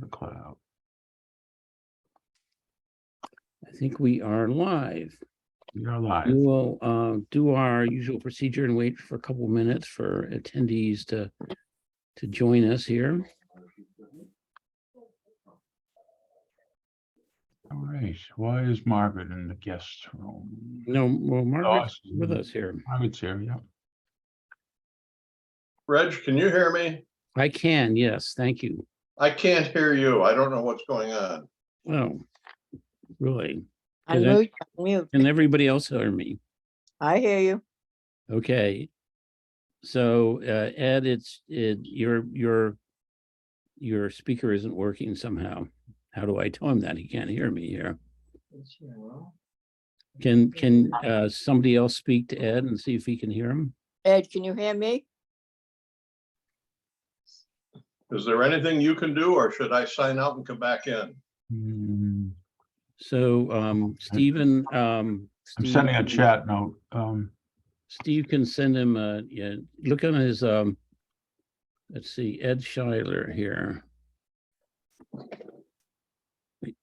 The cloud. I think we are live. We are live. We will do our usual procedure and wait for a couple of minutes for attendees to join us here. All right. Why is Margaret in the guest room? No, well, Margaret's Awesome. with us here. Margaret's here, yeah. Reg, can you hear me? I can, yes, thank you. I can't hear you. I don't know what's going on. Well, really, Is that- Unmute, mute. and everybody else heard me. I hear you. Okay. So Ed, your speaker isn't working somehow. How do I tell him that he can't hear me here? Can somebody else speak to Ed and see if he can hear him? Ed, can you hear me? Is there anything you can do, or should I sign out and come back in? Hmm, So Stephen, I'm sending a chat note. Steve can send him yeah, look on his let's see, Ed Schuyler here.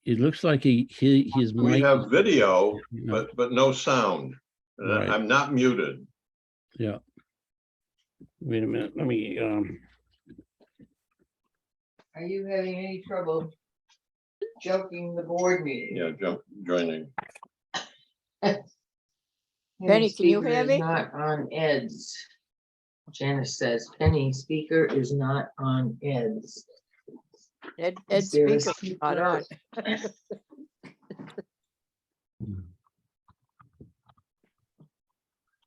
It looks like his We mic, have video, you know, but no sound. And Right. I'm not muted. yeah. Wait a minute, let me Are you having any trouble jumping the board meeting? Yeah, joining. Penny, can you Speaker hear is me? Not on Ed's. Janice says Penny speaker is not on Ed's. Ed's Is there a speaker not on.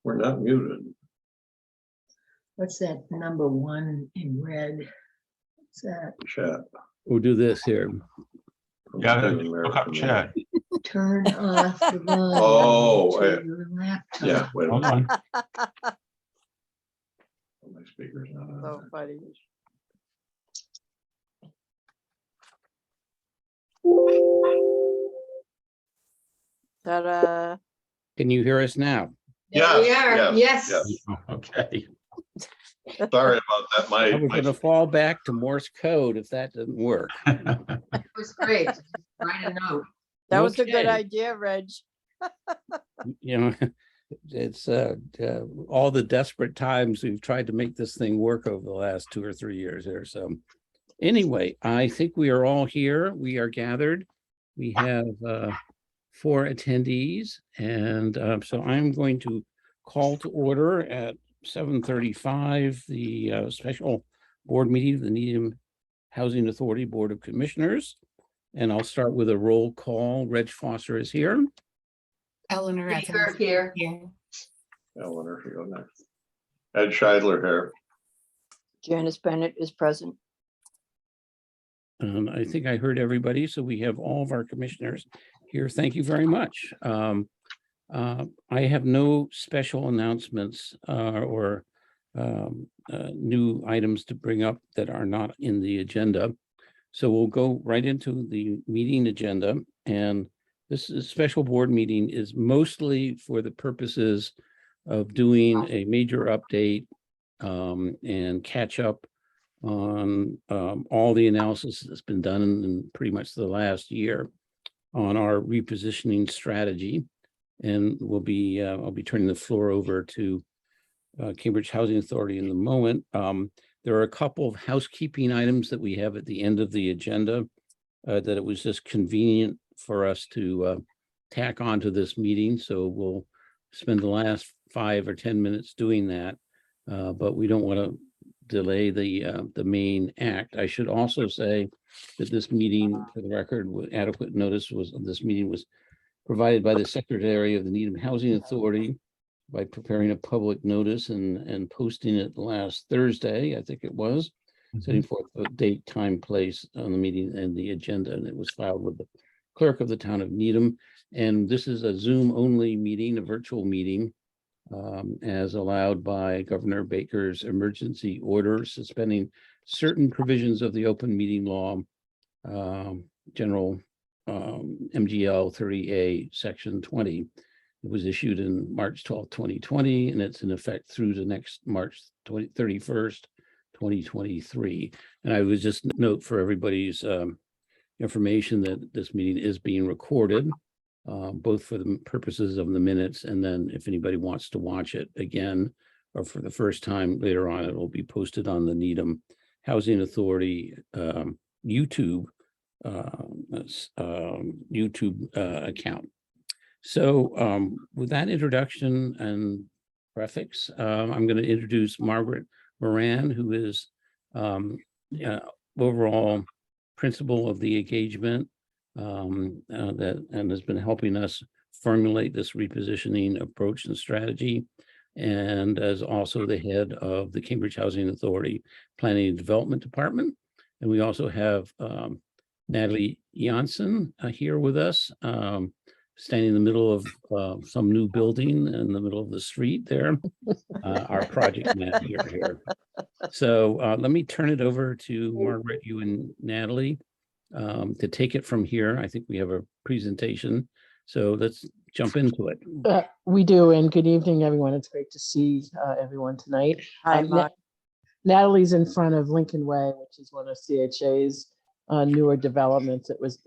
We're not muted. What's that number one in red? What's that? Chat. we'll do this here. Yeah, look up chat. Turn off the volume. Oh, to yeah. your laptop. Yeah, wait a Hold minute. on. My speaker's not on. So funny. Ta-da. Can you hear us now? There we Yes, are. yes, Yes. Okay. Sorry about that. I was gonna fall back to Morse code if that didn't work. That was great. Write a note. That was a good Okay. idea, Reg. You know, it's all the desperate times we've tried to make this thing work over the last 2 or 3 years here. So anyway, I think we are all here. We are gathered. We have 4 attendees. And so I'm going to call to order at 7:35, the special board meeting of the Needham Housing Authority Board of Commissioners. And I'll start with a roll call. Reg Foster is here. Eleanor Speaker here. Eleanor, if you go next. Ed Scheidler here. Janice Bennett is present. And I think I heard everybody, so we have all of our commissioners here. Thank you very much. I have no special announcements or new items to bring up that are not in the agenda. So we'll go right into the meeting agenda. And this special board meeting is mostly for the purposes of doing a major update and catch up on all the analysis that's been done in pretty much the last year on our repositioning strategy. And we'll be I'll be turning the floor over to Cambridge Housing Authority in the moment. There are a couple of housekeeping items that we have at the end of the agenda that it was just convenient for us to tack onto this meeting. So we'll spend the last 5 or 10 minutes doing that, but we don't want to delay the main act. I should also say that this meeting, for the record, adequate notice was this meeting was provided by the Secretary of the Needham Housing Authority by preparing a public notice and posting it last Thursday, I think it was, setting forth the date, time, place on the meeting and the agenda, and it was filed with the clerk of the town of Needham. And this is a Zoom only meeting, a virtual meeting, as allowed by Governor Baker's emergency order suspending certain provisions of the open meeting law, general MGL 30A section 20. It was issued in March 12, 2020, and it's in effect through the next March 31st, 2023. And I would just note for everybody's information that this meeting is being recorded, both for the purposes of the minutes, and then if anybody wants to watch it again or for the first time later on, it will be posted on the Needham Housing Authority YouTube account. So with that introduction and prefix, I'm going to introduce Margaret Moran, who is overall principal of the engagement and has been helping us formulate this repositioning approach and strategy, and as also the head of the Cambridge Housing Authority Planning and Development Department. And we also have Natalie Janssen here with us, standing in the middle of some new building in the middle of the street there, our project manager here. So let me turn it over to Margaret, you and Natalie, to take it from here. I think we have a presentation, so let's jump into it. We do, and good evening, everyone. It's great to see everyone tonight. Hi, Mark. Natalie's in front of Lincoln Way, which is one of CHA's newer developments. It was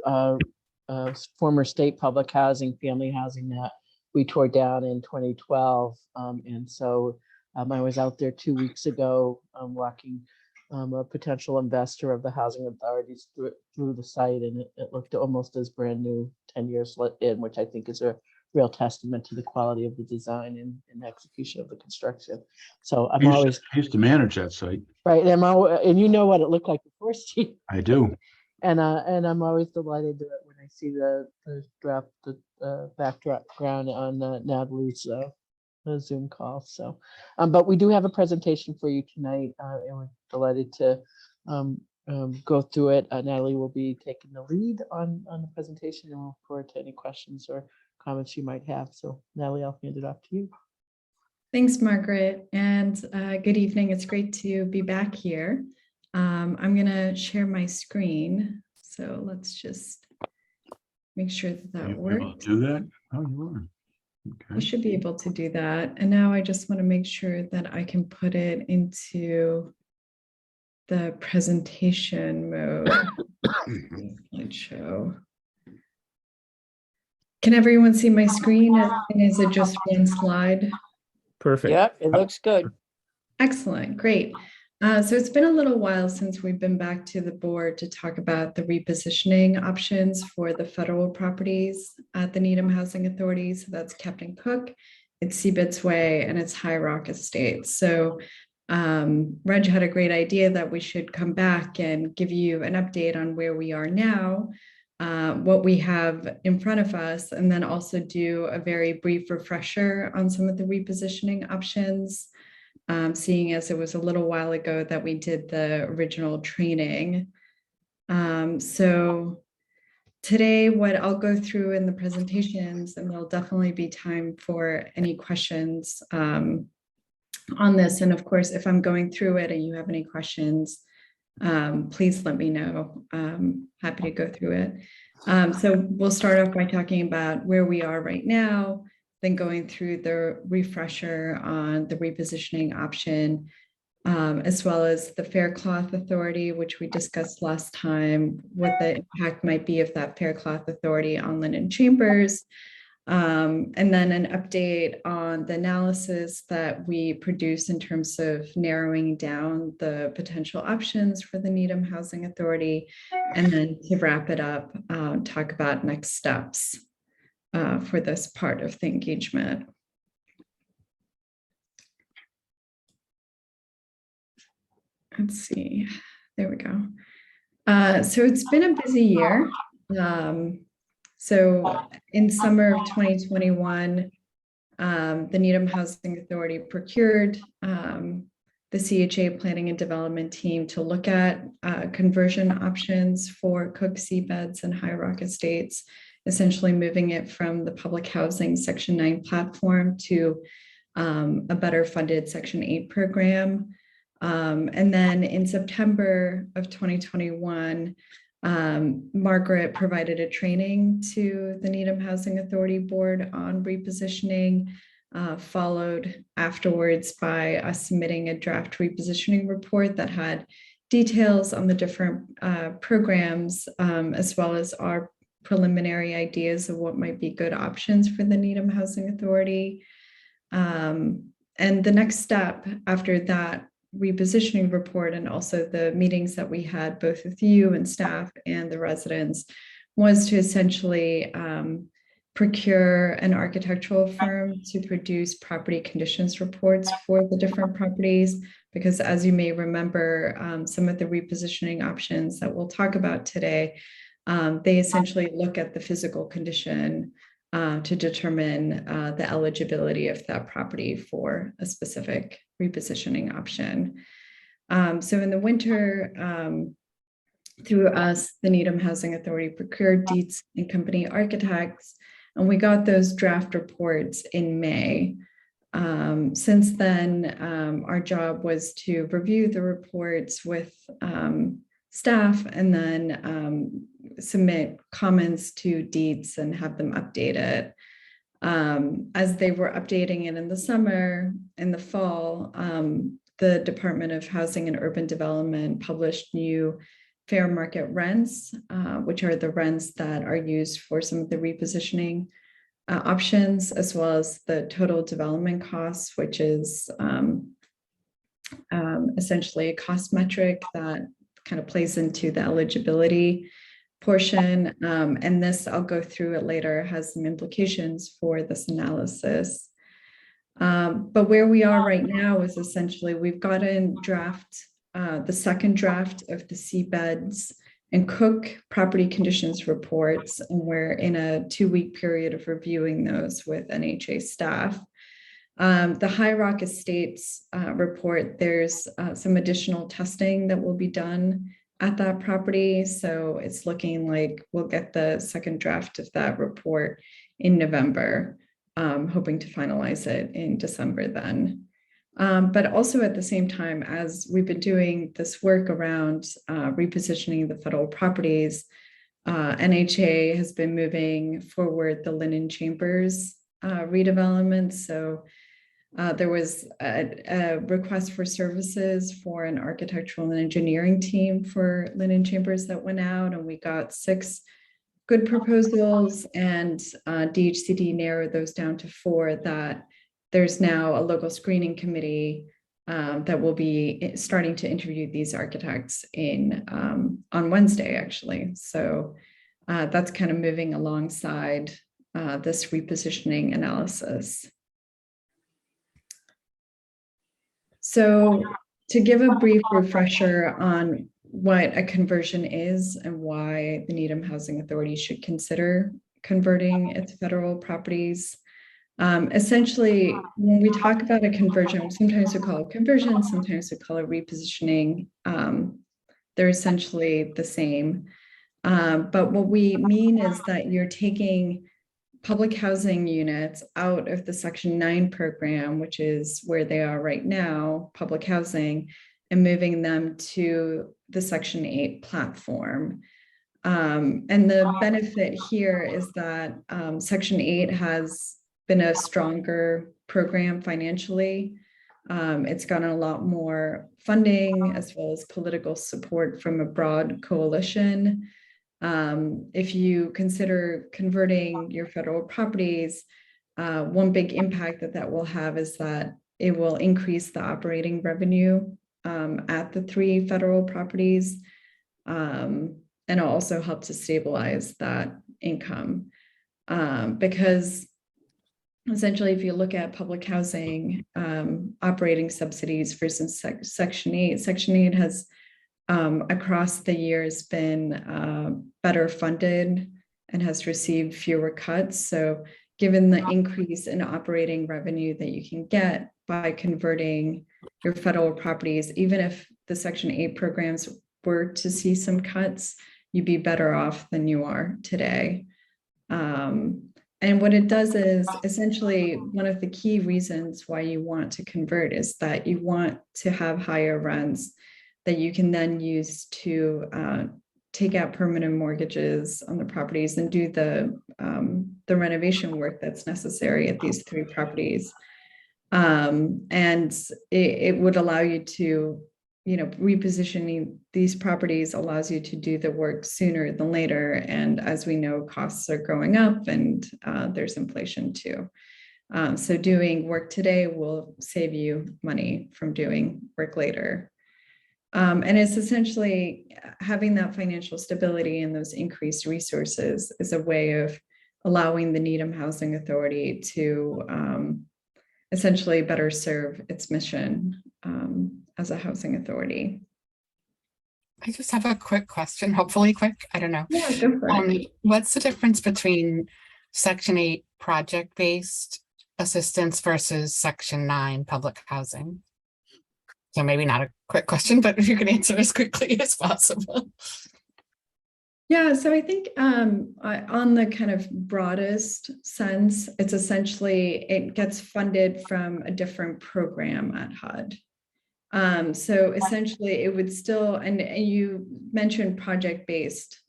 former state public housing, family housing that we tore down in 2012. And so I was out there 2 weeks ago walking a potential investor of the housing authorities through the site, and it looked almost as brand new 10 years in, which I think is a real testament to the quality of the design and execution of the construction. So I'm always I used to manage that site. right, and you know what it looked like before, Steve. I do. And I'm always delighted when I see the background on Natalie's Zoom call. So, but we do have a presentation for you tonight, and we're delighted to go through it. Natalie will be taking the lead on the presentation, and we'll look forward to any questions or comments you might have. So, Natalie, I'll hand it off to you. Thanks, Margaret, and good evening. It's great to be back here. I'm going to share my screen. So let's just make sure that You able works. to do that? Oh, you are. I Okay. should be able to do that. And now I just want to make sure that I can put it into the presentation mode. Slideshow. Can everyone see my screen? And is it just one slide? Perfect. Yep, it looks good. Excellent, great. So it's been a little while since we've been back to the board to talk about the repositioning options for the federal properties at the Needham Housing Authority. So that's Captain Cook, it's Seabitts Way, and it's High Rock Estates. So Reg had a great idea that we should come back and give you an update on where we are now, what we have in front of us, and then also do a very brief refresher on some of the repositioning options. Seeing as it was a little while ago that we did the original training. So today, what I'll go through in the presentations, and there'll definitely be time for any questions on this. And of course, if I'm going through it and you have any questions, please let me know. Happy to go through it. So we'll start off by talking about where we are right now, then going through the refresher on the repositioning option, as well as the Faircloth Authority, which we discussed last time, what the impact might be of that Faircloth Authority on Linden Chambers, and then an update on the analysis that we produce in terms of narrowing down the potential options for the Needham Housing Authority, and then to wrap it up, talk about next steps for this part of the engagement. Let's see, there we go. So it's been a busy year. So in summer of 2021, the Needham Housing Authority procured the CHA Planning and Development team to look at conversion options for Cook Seabeds and High Rock Estates, essentially moving it from the public housing Section 9 platform to a better funded Section 8 program. And then in September of 2021, Margaret provided a training to the Needham Housing Authority Board on repositioning. followed afterwards by us submitting a draft repositioning report that had details on the different programs, as well as our preliminary ideas of what might be good options for the Needham Housing Authority. And the next step after that repositioning report, and also the meetings that we had both with you and staff and the residents, was to essentially procure an architectural firm to produce property conditions reports for the different properties. Because as you may remember, some of the repositioning options that we'll talk about today, they essentially look at the physical condition to determine the eligibility of that property for a specific repositioning option. So in the winter, through us, the Needham Housing Authority procured Dietz and Company architects, and we got those draft reports in May. Since then, our job was to review the reports with staff and then submit comments to Dietz and have them updated. As they were updating it in the summer, in the fall, the Department of Housing and Urban Development published new fair market rents, which are the rents that are used for some of the repositioning options, as well as the total development costs, which is essentially a cost metric that kind of plays into the eligibility portion. And this, I'll go through it later, has some implications for this analysis. But where we are right now is essentially we've got in draft, the second draft of the Seabeds and Cook property conditions reports, and we're in a 2-week period of reviewing those with NHA staff. The High Rock Estates report, there's some additional testing that will be done at that property. So it's looking like we'll get the second draft of that report in November, hoping to finalize it in December then. But also at the same time, as we've been doing this work around repositioning the federal properties, NHA has been moving forward the Linen Chambers redevelopment. So there was a request for services for an architectural and engineering team for Linen Chambers that went out, and we got 6 good proposals, and DHCD narrowed those down to 4 that there's now a local screening committee that will be starting to interview these architects on Wednesday, actually. So that's kind of moving alongside this repositioning analysis. So to give a brief refresher on what a conversion is and why the Needham Housing Authority should consider converting its federal properties. Essentially, when we talk about a conversion, sometimes we call it conversion, sometimes we call it repositioning. They're essentially the same. But what we mean is that you're taking public housing units out of the Section 9 program, which is where they are right now, public housing, and moving them to the Section 8 platform. And the benefit here is that Section 8 has been a stronger program financially. It's gotten a lot more funding as well as political support from a broad coalition. If you consider converting your federal properties, one big impact that will have is that it will increase the operating revenue at the 3 federal properties, and it'll also help to stabilize that income. Because essentially, if you look at public housing operating subsidies versus Section 8, Section 8 has across the years been better funded and has received fewer cuts. So given the increase in operating revenue that you can get by converting your federal properties, even if the Section 8 programs were to see some cuts, you'd be better off than you are today. And what it does is essentially one of the key reasons why you want to convert is that you want to have higher rents that you can then use to take out permanent mortgages on the properties and do the renovation work that's necessary at these 3 properties. And it would allow you to, repositioning these properties allows you to do the work sooner than later. And as we know, costs are going up and there's inflation too. So doing work today will save you money from doing work later. And it's essentially having that financial stability and those increased resources is a way of allowing the Needham Housing Authority to essentially better serve its mission as a housing authority. I just have a quick question, hopefully quick. I don't know. Yeah, go for it. What's the difference between Section 8 project-based assistance versus Section 9 public housing? So maybe not a quick question, but if you can answer as quickly as possible. Yeah, so I think on the kind of broadest sense, it's essentially, it gets funded from a different program at HUD. So essentially it would still, and you mentioned project-based,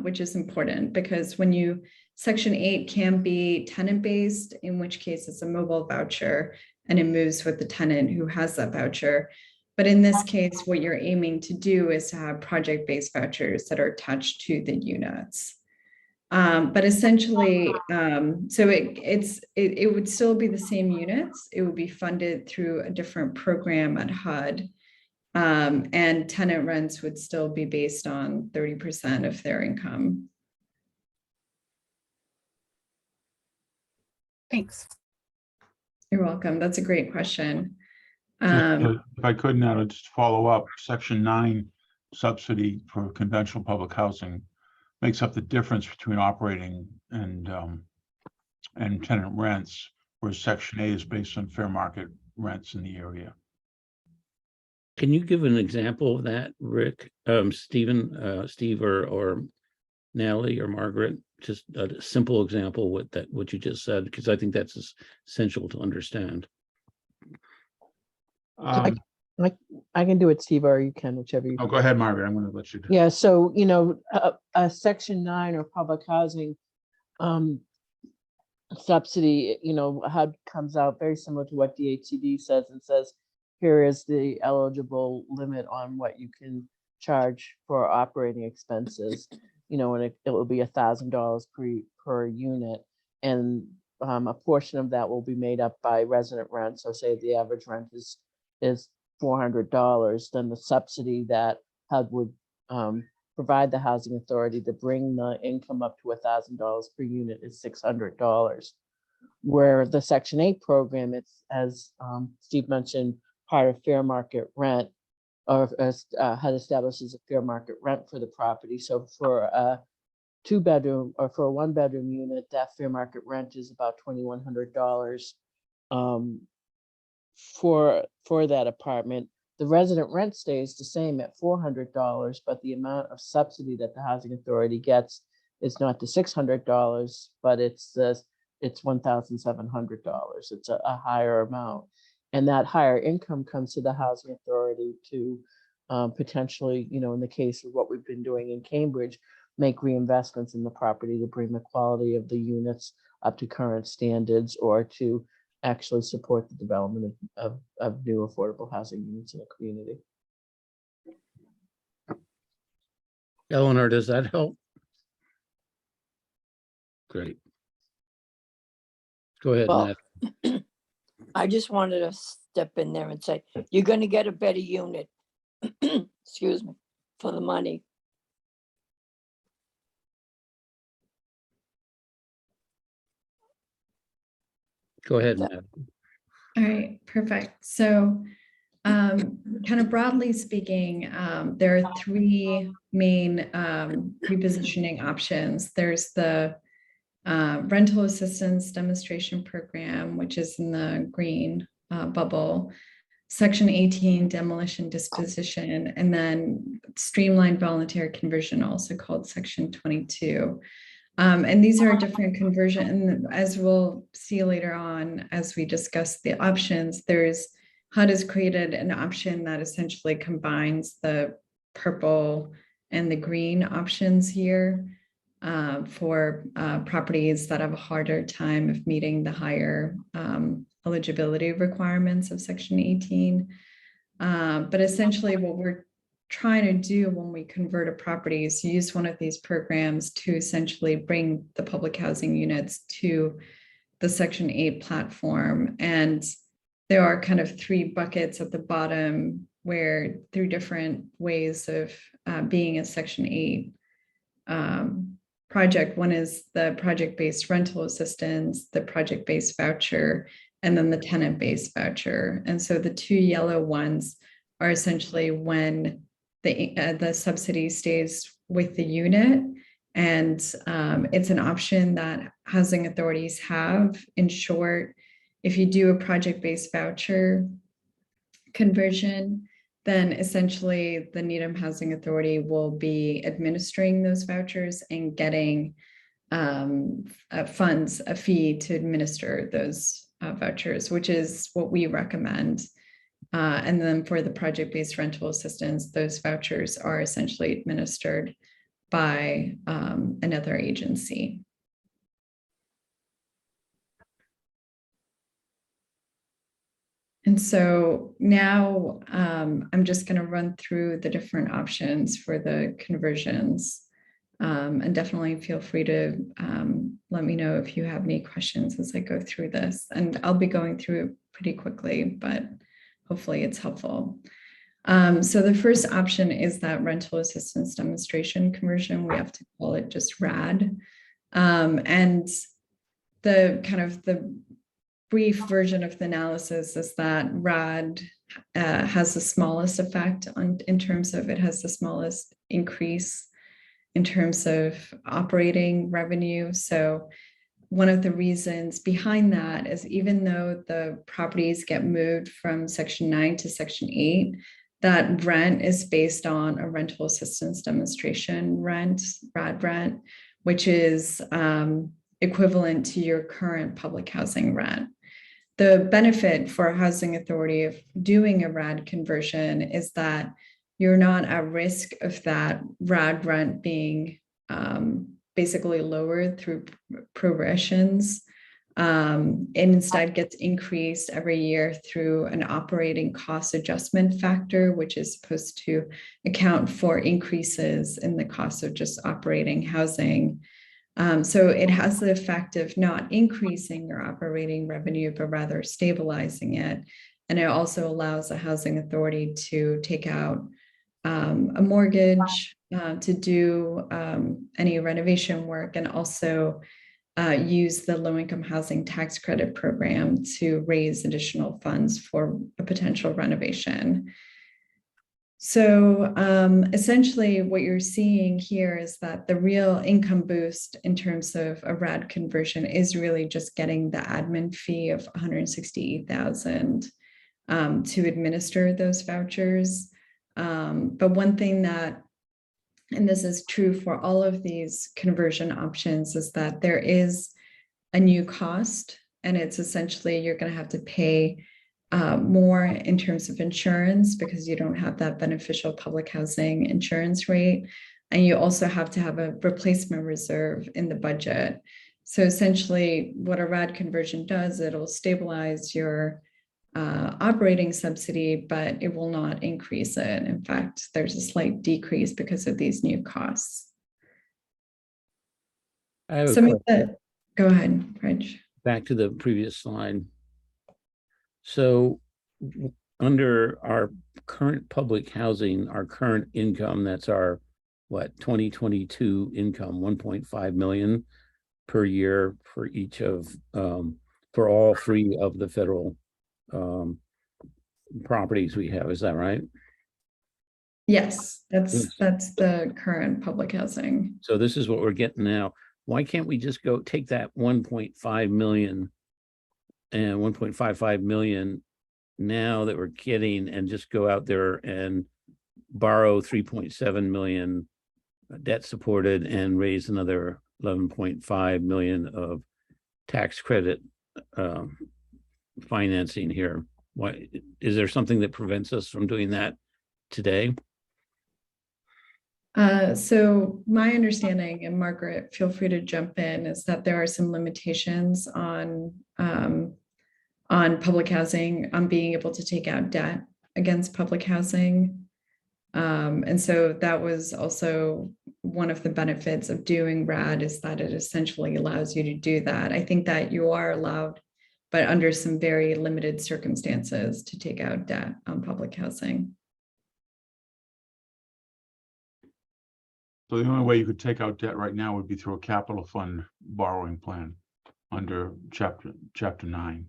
which is important because when Section 8 can be tenant-based, in which case it's a mobile voucher and it moves with the tenant who has that voucher. But in this case, what you're aiming to do is to have project-based vouchers that are attached to the units. But essentially, so it would still be the same units. It would be funded through a different program at HUD. And tenant rents would still be based on 30% of their income. Thanks. You're welcome. That's a great question. If I could now just follow up, Section 9 subsidy for conventional public housing makes up the difference between operating and tenant rents, whereas Section 8 is based on fair market rents in the area. Can you give an example of that, Rick, Steve, or Natalie or Margaret? Just a simple example with that, what you just said, because I think that's essential to understand. I can do it, Steve, or you can, whichever you. Oh, go ahead, Margaret. I'm going to let you do. Yeah, so, a Section 9 or public housing subsidy, HUD comes out very similar to what DHCD says and says, here is the eligible limit on what you can charge for operating expenses, and it will be $1,000 per unit. And a portion of that will be made up by resident rent. So say the average rent is $400, then the subsidy that HUD would provide the housing authority to bring the income up to $1,000 per unit is $600. Where the Section 8 program, it's, as Steve mentioned, part of fair market rent, or as HUD establishes a fair market rent for the property. So for a 2-bedroom or for a 1-bedroom unit, that fair market rent is about $2,100 for that apartment. The resident rent stays the same at $400, but the amount of subsidy that the housing authority gets is not the $600, but it's $1,700. It's a higher amount. And that higher income comes to the housing authority to potentially, in the case of what we've been doing in Cambridge, make reinvestments in the property to bring the quality of the units up to current standards, or to actually support the development of new affordable housing units in the community. Eleanor, does that help? Great. Go ahead, Well, Nat. I just wanted to step in there and say, you're going to get a better unit, excuse me, for the money. Go ahead, Nat. All right, perfect. So kind of broadly speaking, there are 3 main repositioning options. There's the rental assistance demonstration program, which is in the green bubble, Section 18 demolition disposition, and then streamlined voluntary conversion, also called Section 22. And these are different conversion, and as we'll see later on, as we discuss the options, HUD has created an option that essentially combines the purple and the green options here for properties that have a harder time of meeting the higher eligibility requirements of Section 18. But essentially what we're trying to do when we convert a property is use one of these programs to essentially bring the public housing units to the Section 8 platform. And there are kind of 3 buckets at the bottom where 3 different ways of being a Section 8 project. One is the project-based rental assistance, the project-based voucher, and then the tenant-based voucher. And so the 2 yellow ones are essentially when the subsidy stays with the unit. And it's an option that housing authorities have. In short, if you do a project-based voucher conversion, then essentially the Needham Housing Authority will be administering those vouchers and getting funds, a fee to administer those vouchers, which is what we recommend. And then for the project-based rental assistance, those vouchers are essentially administered by another agency. And so now I'm just going to run through the different options for the conversions. And definitely feel free to let me know if you have any questions as I go through this. And I'll be going through it pretty quickly, but hopefully it's helpful. So the first option is that rental assistance demonstration conversion. We have to call it just RAD. And the kind of the brief version of the analysis is that RAD has the smallest effect in terms of it has the smallest increase in terms of operating revenue. So one of the reasons behind that is even though the properties get moved from Section 9 to Section 8, that rent is based on a rental assistance demonstration rent, RAD rent, which is equivalent to your current public housing rent. The benefit for a housing authority of doing a RAD conversion is that you're not at risk of that RAD rent being basically lowered through progressions. And instead gets increased every year through an operating cost adjustment factor, which is supposed to account for increases in the cost of just operating housing. So it has the effect of not increasing your operating revenue, but rather stabilizing it. And it also allows a housing authority to take out a mortgage to do any renovation work, and also use the low-income housing tax credit program to raise additional funds for a potential renovation. So essentially what you're seeing here is that the real income boost in terms of a RAD conversion is really just getting the admin fee of $168,000 to administer those vouchers. But one thing that, and this is true for all of these conversion options, is that there is a new cost, and it's essentially you're going to have to pay more in terms of insurance because you don't have that beneficial public housing insurance rate. And you also have to have a replacement reserve in the budget. So essentially what a RAD conversion does, it'll stabilize your operating subsidy, but it will not increase it. In fact, there's a slight decrease because of these new costs. I have a Some of question. the, go ahead, Reg. Back to the previous slide. So under our current public housing, our current income, that's our, what, 2022 income, 1.5 million per year for each of, for all 3 of the federal properties we have. Is that right? Yes, that's Yes. that's the current public housing. So this is what we're getting now. Why can't we just go take that 1.5 million and 1.55 million now that we're getting and just go out there and borrow 3.7 million debt supported and raise another 11.5 million of tax credit financing here? Why is there something that prevents us from doing that today? So my understanding, and Margaret, feel free to jump in, is that there are some limitations on public housing, on being able to take out debt against public housing. And so that was also one of the benefits of doing RAD, is that it essentially allows you to do that. I think that you are allowed, but under some very limited circumstances, to take out debt on public housing. So the only way you could take out debt right now would be through a capital fund borrowing plan under chapter 9.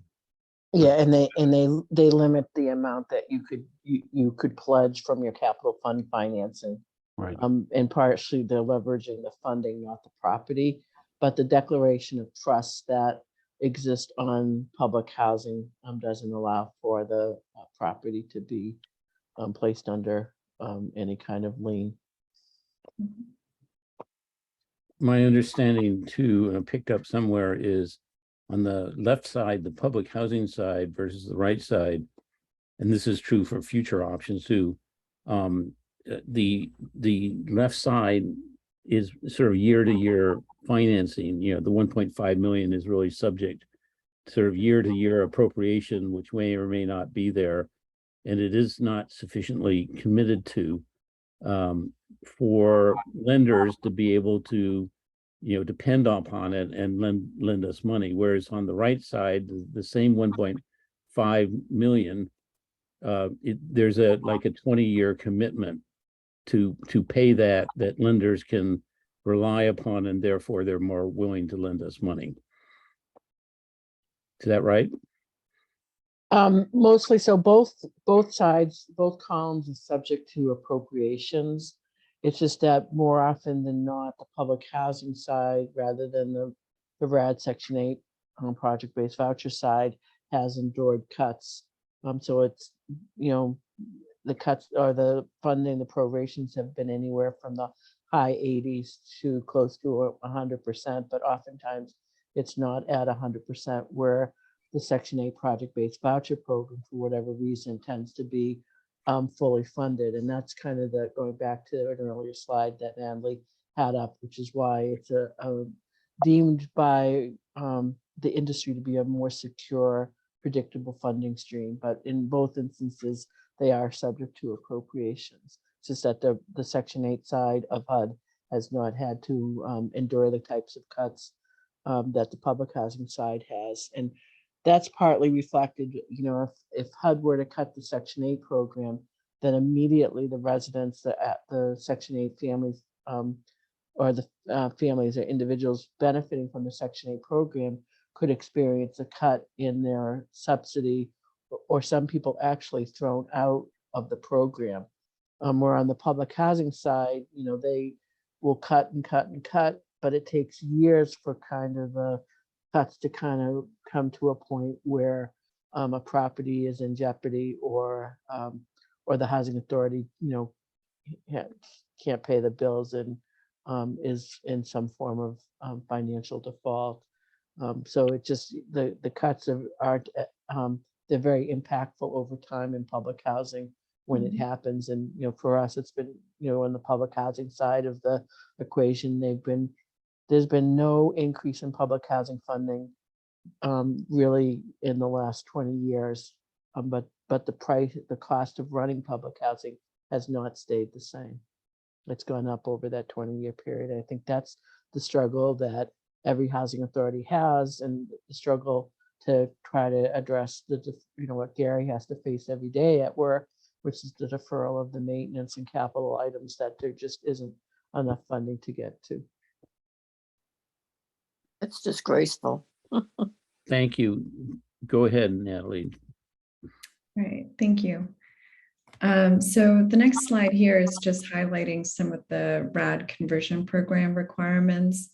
Yeah, and they limit the amount that you could pledge from your capital fund financing. Right. And partially they're leveraging the funding, not the property, but the declaration of trust that exists on public housing doesn't allow for the property to be placed under any kind of lien. My understanding too, picked up somewhere, is on the left side, the public housing side versus the right side, and this is true for future options too. The left side is sort of year-to-year financing. You know, the 1.5 million is really subject to sort of year-to-year appropriation, which may or may not be there, and it is not sufficiently committed to for lenders to be able to, you know, depend upon it and lend us money. Whereas on the right side, the same 1.5 million, there's like a 20-year commitment to pay that lenders can rely upon, and therefore they're more willing to lend us money. Is that right? Mostly so. Both sides, both columns are subject to appropriations. It's just that more often than not, the public housing side, rather than the RAD Section 8 project-based voucher side, has endured cuts. So it's, you know, the cuts or the funding, the prorations have been anywhere from the high 80s to close to 100%, but oftentimes it's not at 100%, where the Section 8 project-based voucher program, for whatever reason, tends to be fully funded. And that's kind of the, going back to an earlier slide that Natalie had up, which is why it's deemed by the industry to be a more secure, predictable funding stream. But in both instances, they are subject to appropriations. It's just that the Section 8 side of HUD has not had to endure the types of cuts that the public housing side has. And that's partly reflected, you know, if HUD were to cut the Section 8 program, then immediately the residents at the Section 8 families or the families or individuals benefiting from the Section 8 program could experience a cut in their subsidy, or some people actually thrown out of the program. Where on the public housing side, you know, they will cut and cut and cut, but it takes years for kind of the cuts to kind of come to a point where a property is in jeopardy, or the housing authority, you know, can't pay the bills and is in some form of financial default. So it just, the cuts are they're very impactful over time in public housing when it happens. And, you know, for us, it's been, you know, on the public housing side of the equation, there's been no increase in public housing funding really in the last 20 years. But the cost of running public housing has not stayed the same. It's gone up over that 20-year period. I think that's the struggle that every housing authority has, and the struggle to try to address you know, what Gary has to face every day at work, which is the deferral of the maintenance and capital items that there just isn't enough funding to get to. It's disgraceful. Thank you. Go ahead, Natalie. All right, thank you. So the next slide here is just highlighting some of the RAD conversion program requirements.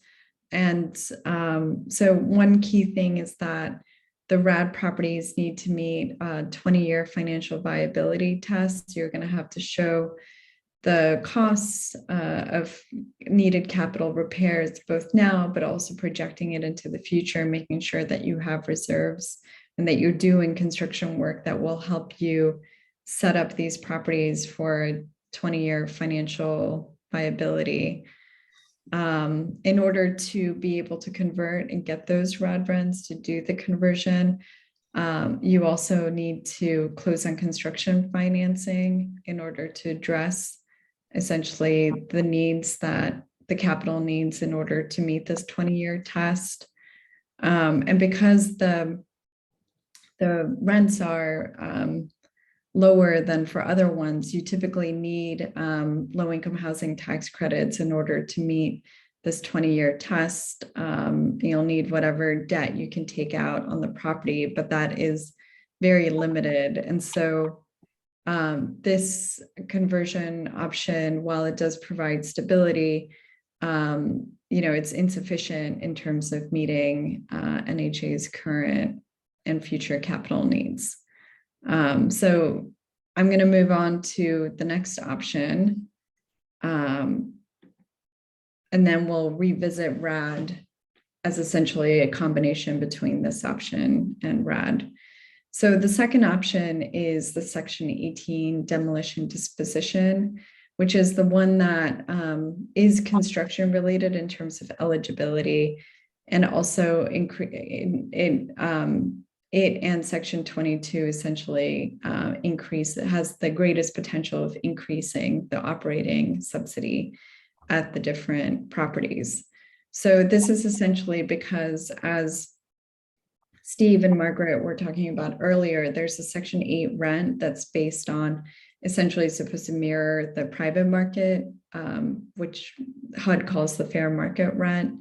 And so one key thing is that the RAD properties need to meet a 20-year financial viability test. You're going to have to show the costs of needed capital repairs, both now, but also projecting it into the future, making sure that you have reserves and that you're doing construction work that will help you set up these properties for a 20-year financial viability. In order to be able to convert and get those RAD rents to do the conversion, you also need to close on construction financing in order to address essentially the needs that the capital needs in order to meet this 20-year test. And because the rents are lower than for other ones, you typically need low-income housing tax credits in order to meet this 20-year test. You'll need whatever debt you can take out on the property, but that is very limited. And so this conversion option, while it does provide stability, it's insufficient in terms of meeting NHA's current and future capital needs. So I'm going to move on to the next option. And then we'll revisit RAD as essentially a combination between this option and RAD. So the second option is the Section 18 demolition disposition, which is the one that is construction related in terms of eligibility, and also it and Section 22 essentially has the greatest potential of increasing the operating subsidy at the different properties. So this is essentially because, as Steve and Margaret were talking about earlier, there's a Section 8 rent that's based on essentially supposed to mirror the private market, which HUD calls the fair market rent.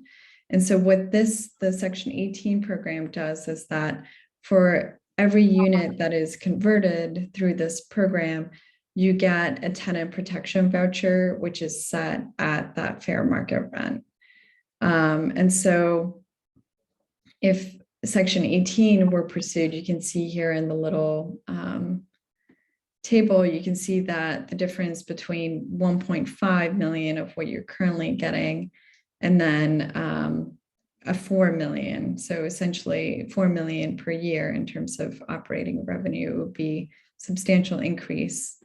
And so what the Section 18 program does is that for every unit that is converted through this program, you get a tenant protection voucher, which is set at that fair market rent. And so if Section 18 were pursued, you can see here in the little table, you can see that the difference between 1.5 million of what you're currently getting and then a 4 million. So essentially 4 million per year in terms of operating revenue would be substantial increase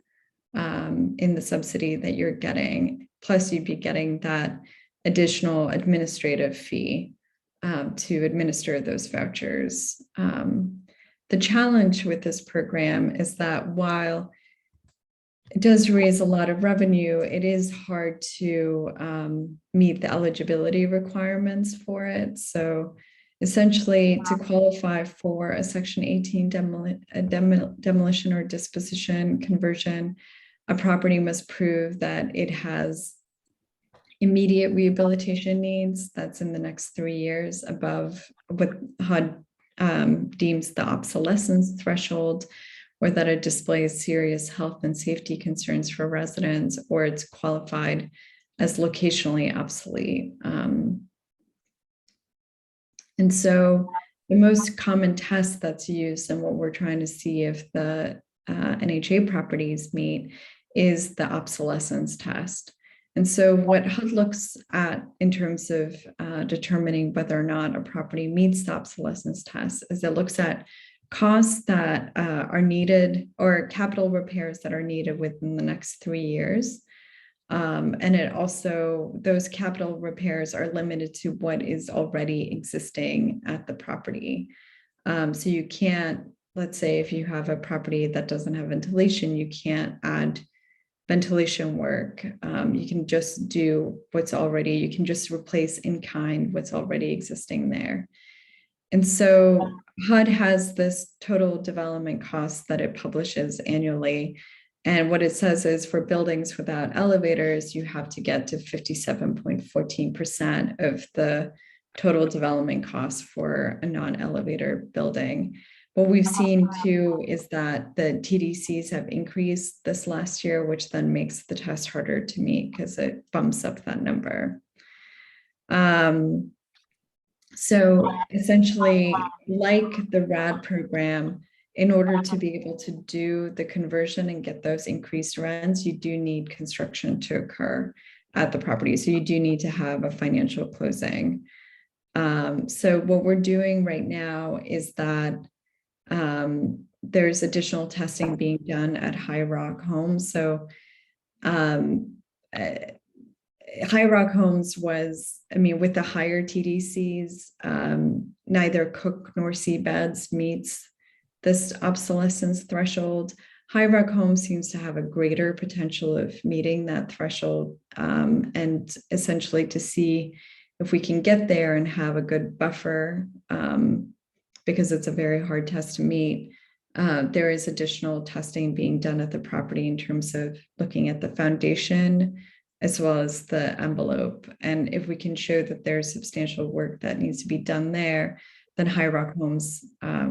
in the subsidy that you're getting. Plus you'd be getting that additional administrative fee to administer those vouchers. The challenge with this program is that while it does raise a lot of revenue, it is hard to meet the eligibility requirements for it. So essentially, to qualify for a Section 18 demolition or disposition conversion, a property must prove that it has immediate rehabilitation needs that's in the next 3 years above what HUD deems the obsolescence threshold, or that it displays serious health and safety concerns for residents, or it's qualified as locationally obsolete. And so the most common test that's used and what we're trying to see if the NHA properties meet is the obsolescence test. And so what HUD looks at in terms of determining whether or not a property meets the obsolescence test is it looks at costs that are needed or capital repairs that are needed within the next 3 years. And it also, those capital repairs are limited to what is already existing at the property. So you can't, let's say if you have a property that doesn't have ventilation, you can't add ventilation work. You can just do what's already, you can just replace in kind what's already existing there. And so HUD has this total development cost that it publishes annually. And what it says is for buildings without elevators, you have to get to 57.14% of the total development cost for a non-elevator building. What we've seen too is that the TDCs have increased this last year, which then makes the test harder to meet because it bumps up that number. So essentially, like the RAD program, in order to be able to do the conversion and get those increased rents, you do need construction to occur at the property. So you do need to have a financial closing. So what we're doing right now is that there's additional testing being done at High Rock Homes. So High Rock Homes was, I mean, with the higher TDCs, neither Cook nor Seabeds meets this obsolescence threshold. High Rock Homes seems to have a greater potential of meeting that threshold, and essentially to see if we can get there and have a good buffer, because it's a very hard test to meet. There is additional testing being done at the property in terms of looking at the foundation as well as the envelope. And if we can show that there's substantial work that needs to be done there, then High Rock Homes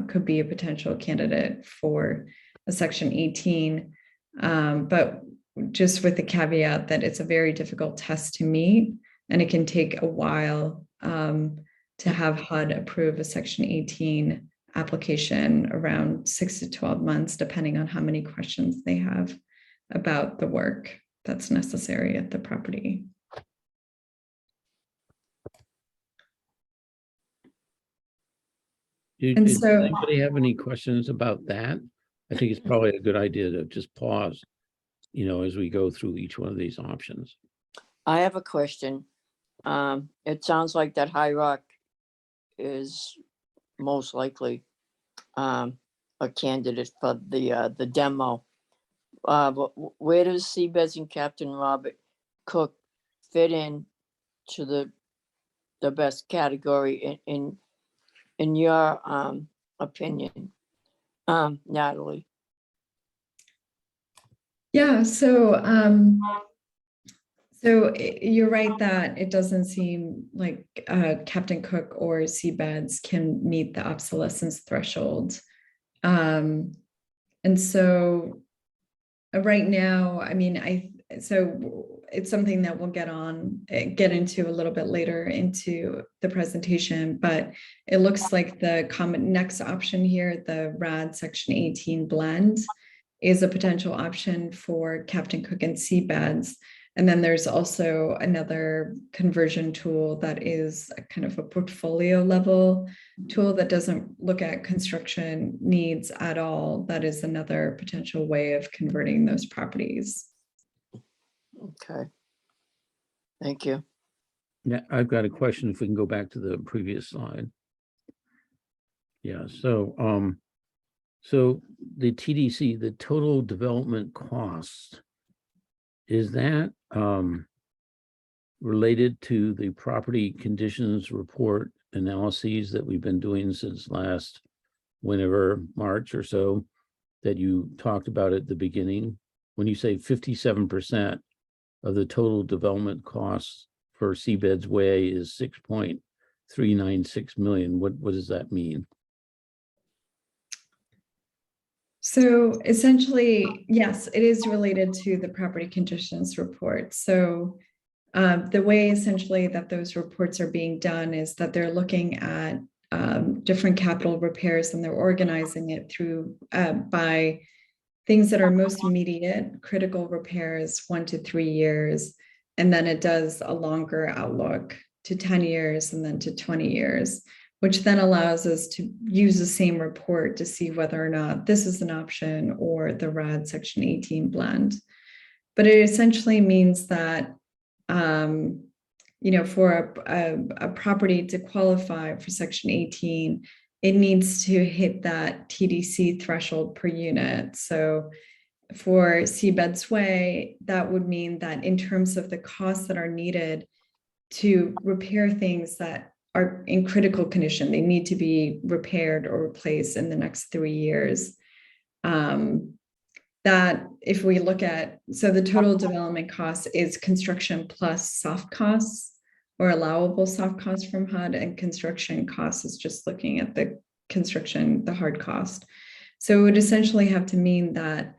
could be a potential candidate for a Section 18. But just with the caveat that it's a very difficult test to meet, and it can take a while to have HUD approve a Section 18 application, around 6 to 12 months, depending on how many questions they have about the work that's necessary at the property. And Does so- anybody have any questions about that? I think it's probably a good idea to just pause, as we go through each one of these options. I have a question. It sounds like that High Rock is most likely a candidate for the demo. But where does Seabeds and Captain Robert Cook fit in to the best category in your opinion, Natalie? Yeah, so you're right that it doesn't seem like Captain Cook or Seabeds can meet the obsolescence threshold. And so right now, I mean, so it's something that we'll get into a little bit later into the presentation, but it looks like the next option here, the RAD Section 18 blend, is a potential option for Captain Cook and Seabeds. And then there's also another conversion tool that is a kind of a portfolio level tool that doesn't look at construction needs at all. That is another potential way of converting those properties. Okay. Thank you. Yeah, I've got a question if we can go back to the previous slide. Yeah, so the TDC, the total development cost, is that related to the property conditions report analyses that we've been doing since last whenever, March or so, that you talked about at the beginning? When you say 57% of the total development costs for Seabeds Way is 6.396 million, what does that mean? So essentially, yes, it is related to the property conditions report. So the way essentially that those reports are being done is that they're looking at different capital repairs, and they're organizing it through by things that are most immediate, critical repairs, 1 to 3 years, and then it does a longer outlook to 10 years and then to 20 years, which then allows us to use the same report to see whether or not this is an option or the RAD Section 18 blend. But it essentially means that, for a property to qualify for Section 18, it needs to hit that TDC threshold per unit. So for Seabeds Way, that would mean that in terms of the costs that are needed to repair things that are in critical condition, they need to be repaired or replaced in the next 3 years. That if we look at, so the total development cost is construction plus soft costs or allowable soft costs from HUD, and construction costs is just looking at the construction, the hard cost. So it would essentially have to mean that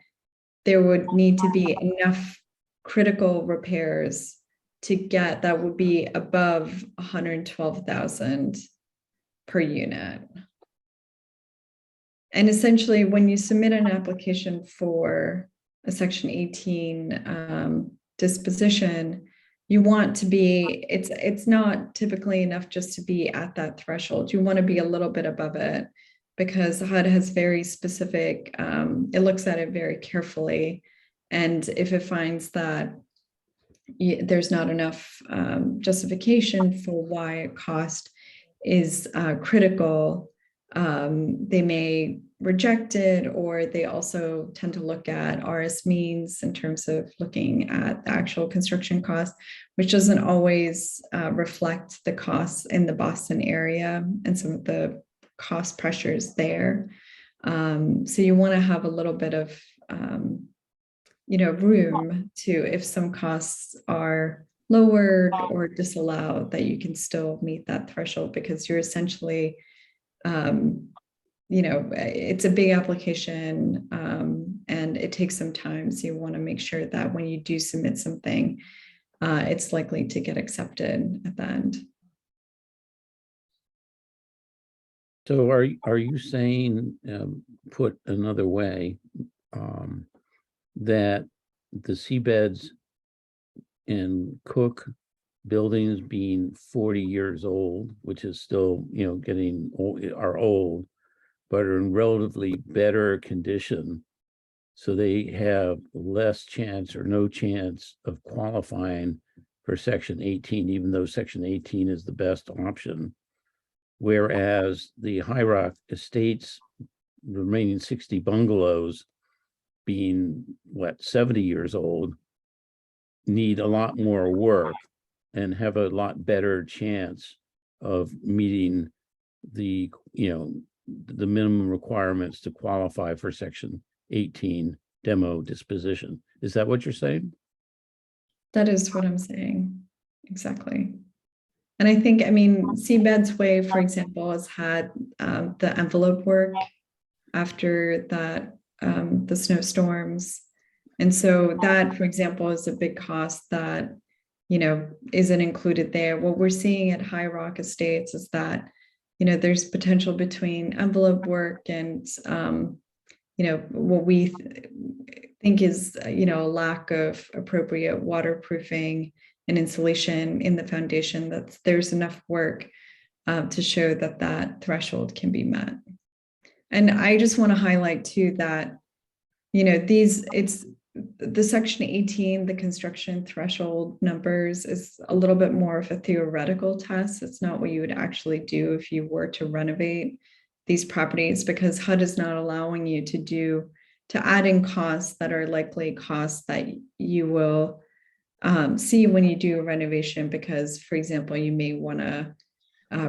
there would need to be enough critical repairs to get that would be above 112,000 per unit. And essentially, when you submit an application for a Section 18 disposition, you want to be, it's not typically enough just to be at that threshold. You want to be a little bit above it, because HUD has very specific, it looks at it very carefully. And if it finds that there's not enough justification for why a cost is critical, they may reject it, or they also tend to look at RS means in terms of looking at the actual construction cost, which doesn't always reflect the costs in the Boston area and some of the cost pressures there. So you want to have a little bit of room to, if some costs are lowered or disallowed, that you can still meet that threshold, because you're essentially, it's a big application, and it takes some time. So you want to make sure that when you do submit something, it's likely to get accepted at the end. So are you saying, put another way, that the seabeds in Cook buildings being 40 years old, which is still, getting old, are old, but are in relatively better condition, so they have less chance or no chance of qualifying for Section 18, even though Section 18 is the best option? Whereas the High Rock Estates remaining 60 bungalows, being 70 years old, need a lot more work and have a lot better chance of meeting the minimum requirements to qualify for Section 18 demo disposition. Is that what you're saying? That is what I'm saying. Exactly. And I think, Seabed's Way, for example, has had the envelope work after that, the snowstorms. And so that, for example, is a big cost that, isn't included there. What we're seeing at High Rock Estates is that, there's potential between envelope work and, what we think is, a lack of appropriate waterproofing and insulation in the foundation, that there's enough work to show that that threshold can be met. And I just want to highlight too that, it's the Section 18, the construction threshold numbers, is a little bit more of a theoretical test. It's not what you would actually do if you were to renovate these properties, because HUD is not allowing you to add in costs that are likely costs that you will see when you do a renovation, because, for example, you may want to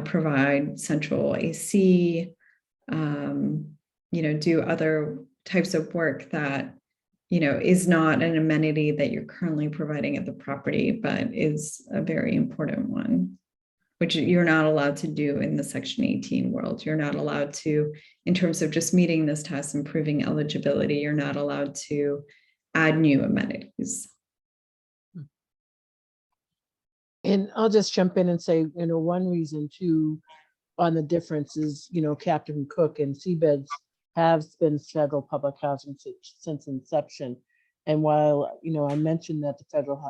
provide central AC, do other types of work that, is not an amenity that you're currently providing at the property, but is a very important one, which you're not allowed to do in the Section 18 world. You're not allowed to, in terms of just meeting this test and proving eligibility, you're not allowed to add new amenities. And I'll just jump in and say, one reason too on the difference is, Captain Cook and Seabeds have been federal public housing since inception. And while, I mentioned that the federal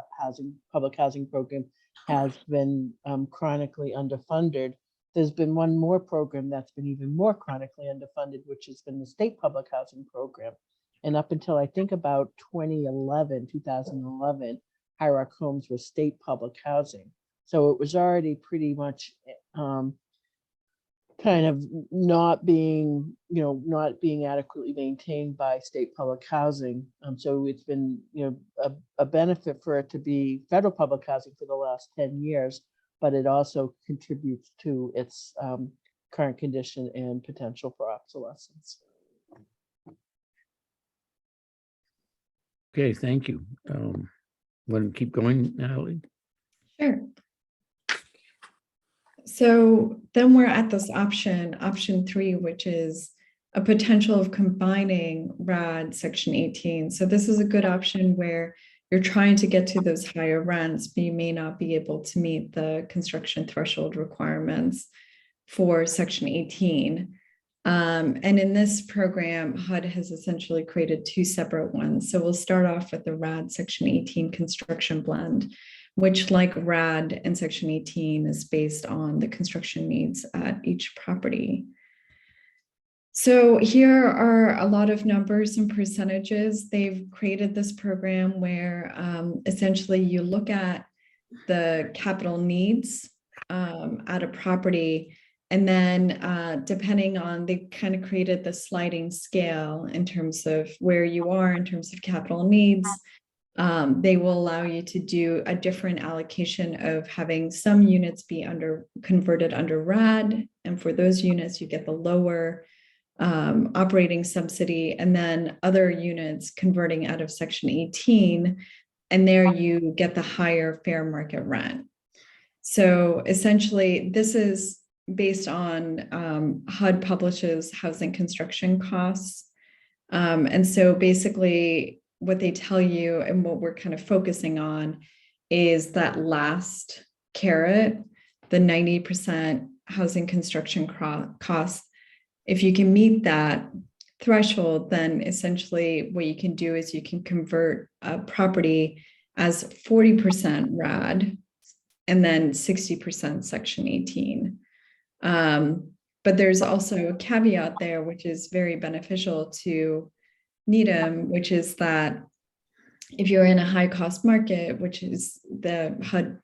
public housing program has been chronically underfunded, there's been one more program that's been even more chronically underfunded, which has been the state public housing program. And up until I think about 2011, High Rock Homes was state public housing. So it was already pretty much kind of not being adequately maintained by state public housing. So it's been, a benefit for it to be federal public housing for the last 10 years, but it also contributes to its current condition and potential for obsolescence. Okay, thank you. Want to keep going, Natalie? Sure. So then we're at this option 3, which is a potential of combining RAD Section 18. So this is a good option where you're trying to get to those higher rents, but you may not be able to meet the construction threshold requirements for Section 18. And in this program, HUD has essentially created 2 separate ones. So we'll start off with the RAD Section 18 construction blend, which, like RAD and Section 18, is based on the construction needs at each property. So here are a lot of numbers and percentages. They've created this program where essentially you look at the capital needs at a property, and then depending on, they kind of created the sliding scale in terms of where you are in terms of capital needs. They will allow you to do a different allocation of having some units be converted under RAD, and for those units you get the lower operating subsidy, and then other units converting out of Section 18, and there you get the higher fair market rent. So essentially, this is based on HUD publishes housing construction costs. And so basically what they tell you and what we're kind of focusing on is that last caret, the 90% housing construction costs. If you can meet that threshold, then essentially what you can do is you can convert a property as 40% RAD and then 60% Section 18. But there's also a caveat there, which is very beneficial to Needham, which is that if you're in a high cost market, which is the HUD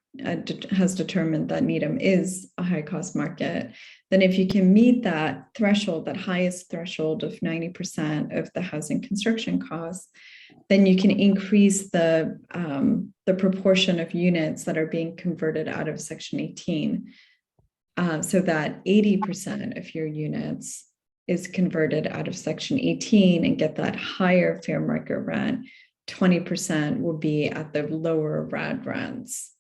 has determined that Needham is a high cost market, then if you can meet that threshold, that highest threshold of 90% of the housing construction costs, then you can increase the proportion of units that are being converted out of Section 18, so that 80% of your units is converted out of Section 18 and get that higher fair market rent. 20% will be at the lower RAD rents.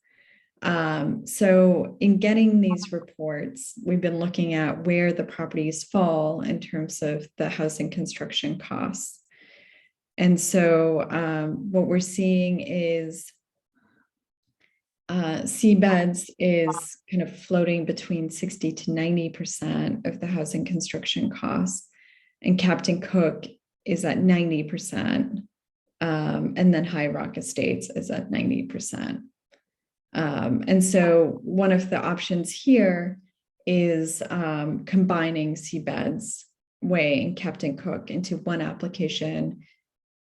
So in getting these reports, we've been looking at where the properties fall in terms of the housing construction costs. And so what we're seeing is seabeds is kind of floating between 60 to 90% of the housing construction costs, and Captain Cook is at 90%, and then High Rock Estates is at 90%. And so one of the options here is combining Seabeds Way and Captain Cook into one application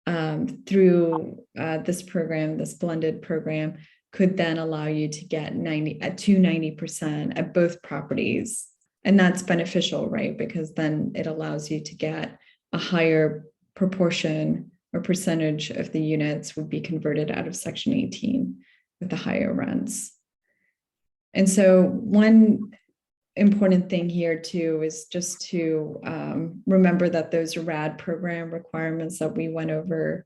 through this program. This blended program could then allow you to get 90% at both properties. And that's beneficial, right? Because then it allows you to get a higher proportion or percentage of the units would be converted out of Section 18 with the higher rents. And so one important thing here too is just to remember that those RAD program requirements that we went over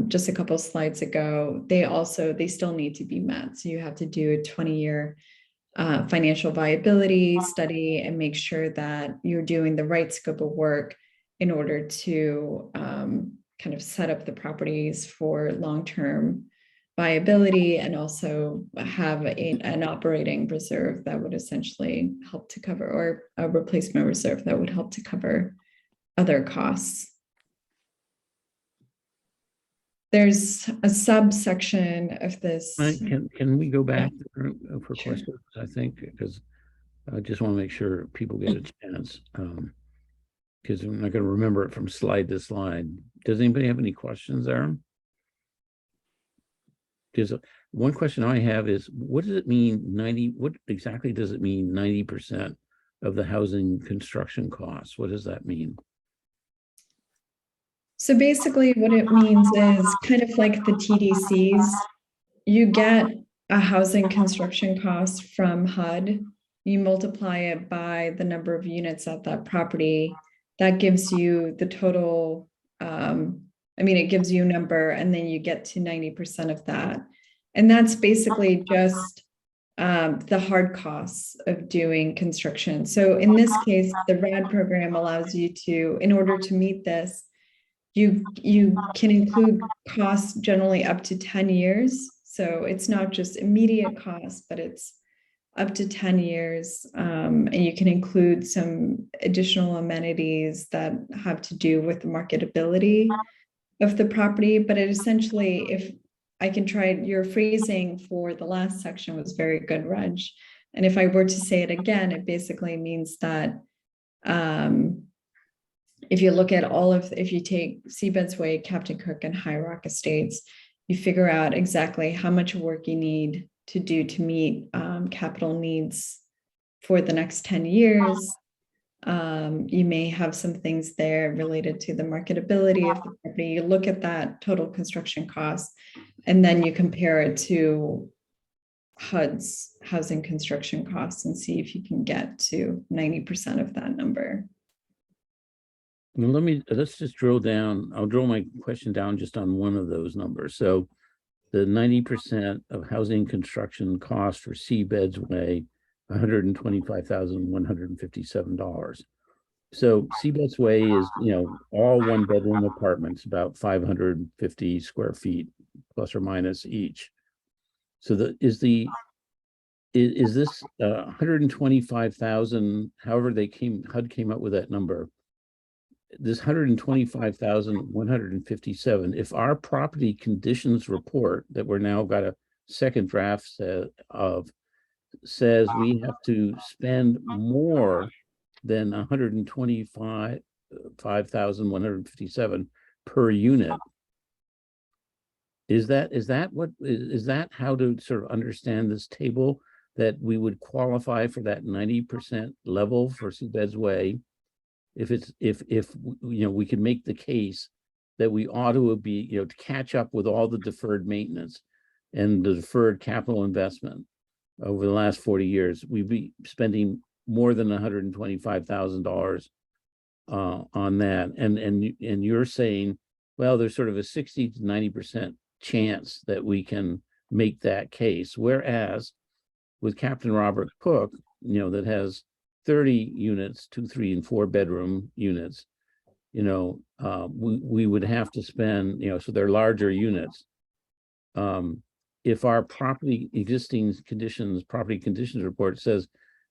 just a couple of slides ago, they still need to be met. So you have to do a 20-year financial viability study and make sure that you're doing the right scope of work in order to kind of set up the properties for long-term viability, and also have an operating reserve that would essentially help to cover, or a replacement reserve that would help to cover other costs. There's a subsection of this. Can we go back for questions? I think, because I just want to make sure people get a chance, because I'm not going to remember it from slide to slide. Does anybody have any questions there? Because one question I have is, what does it mean 90? What exactly does it mean 90% of the housing construction costs? What does that mean? So basically what it means is kind of like the TDCs. You get a housing construction cost from HUD, you multiply it by the number of units at that property. That gives you the total, it gives you a number, and then you get to 90% of that. And that's basically just the hard costs of doing construction. So in this case, the RAD program allows you to, in order to meet this, you can include costs generally up to 10 years. So it's not just immediate costs, but it's up to 10 years. And you can include some additional amenities that have to do with the marketability of the property. But it essentially, if I can try, your phrasing for the last section was very good, Reg. And if I were to say it again, it basically means that if you look at if you take Seabed's Way, Captain Cook, and High Rock Estates, you figure out exactly how much work you need to do to meet capital needs for the next 10 years. You may have some things there related to the marketability of the property. You look at that total construction cost, and then you compare it to HUD's housing construction costs and see if you can get to 90% of that number. Well, let's just drill down. I'll drill my question down just on one of those numbers. So the 90% of housing construction cost for Seabed's Way, $125,157. So Seabed's Way is, all one bedroom apartments, about 550 square feet, plus or minus each. So is this 125,000, however HUD came up with that number, this 125,157, if our property conditions report that we're now got a second draft of says we have to spend more than 125,157 per unit, is that how to sort of understand this table, that we would qualify for that 90% level for Seabed's Way? If we could make the case that we ought to be, to catch up with all the deferred maintenance and the deferred capital investment over the last 40 years, we'd be spending more than $125,000 on that. And you're saying, well, there's sort of a 60 to 90% chance that we can make that case. Whereas with Captain Robert Cook, that has 30 units, 2, 3, and 4 bedroom units, we would have to spend, so they're larger units. If our property conditions report says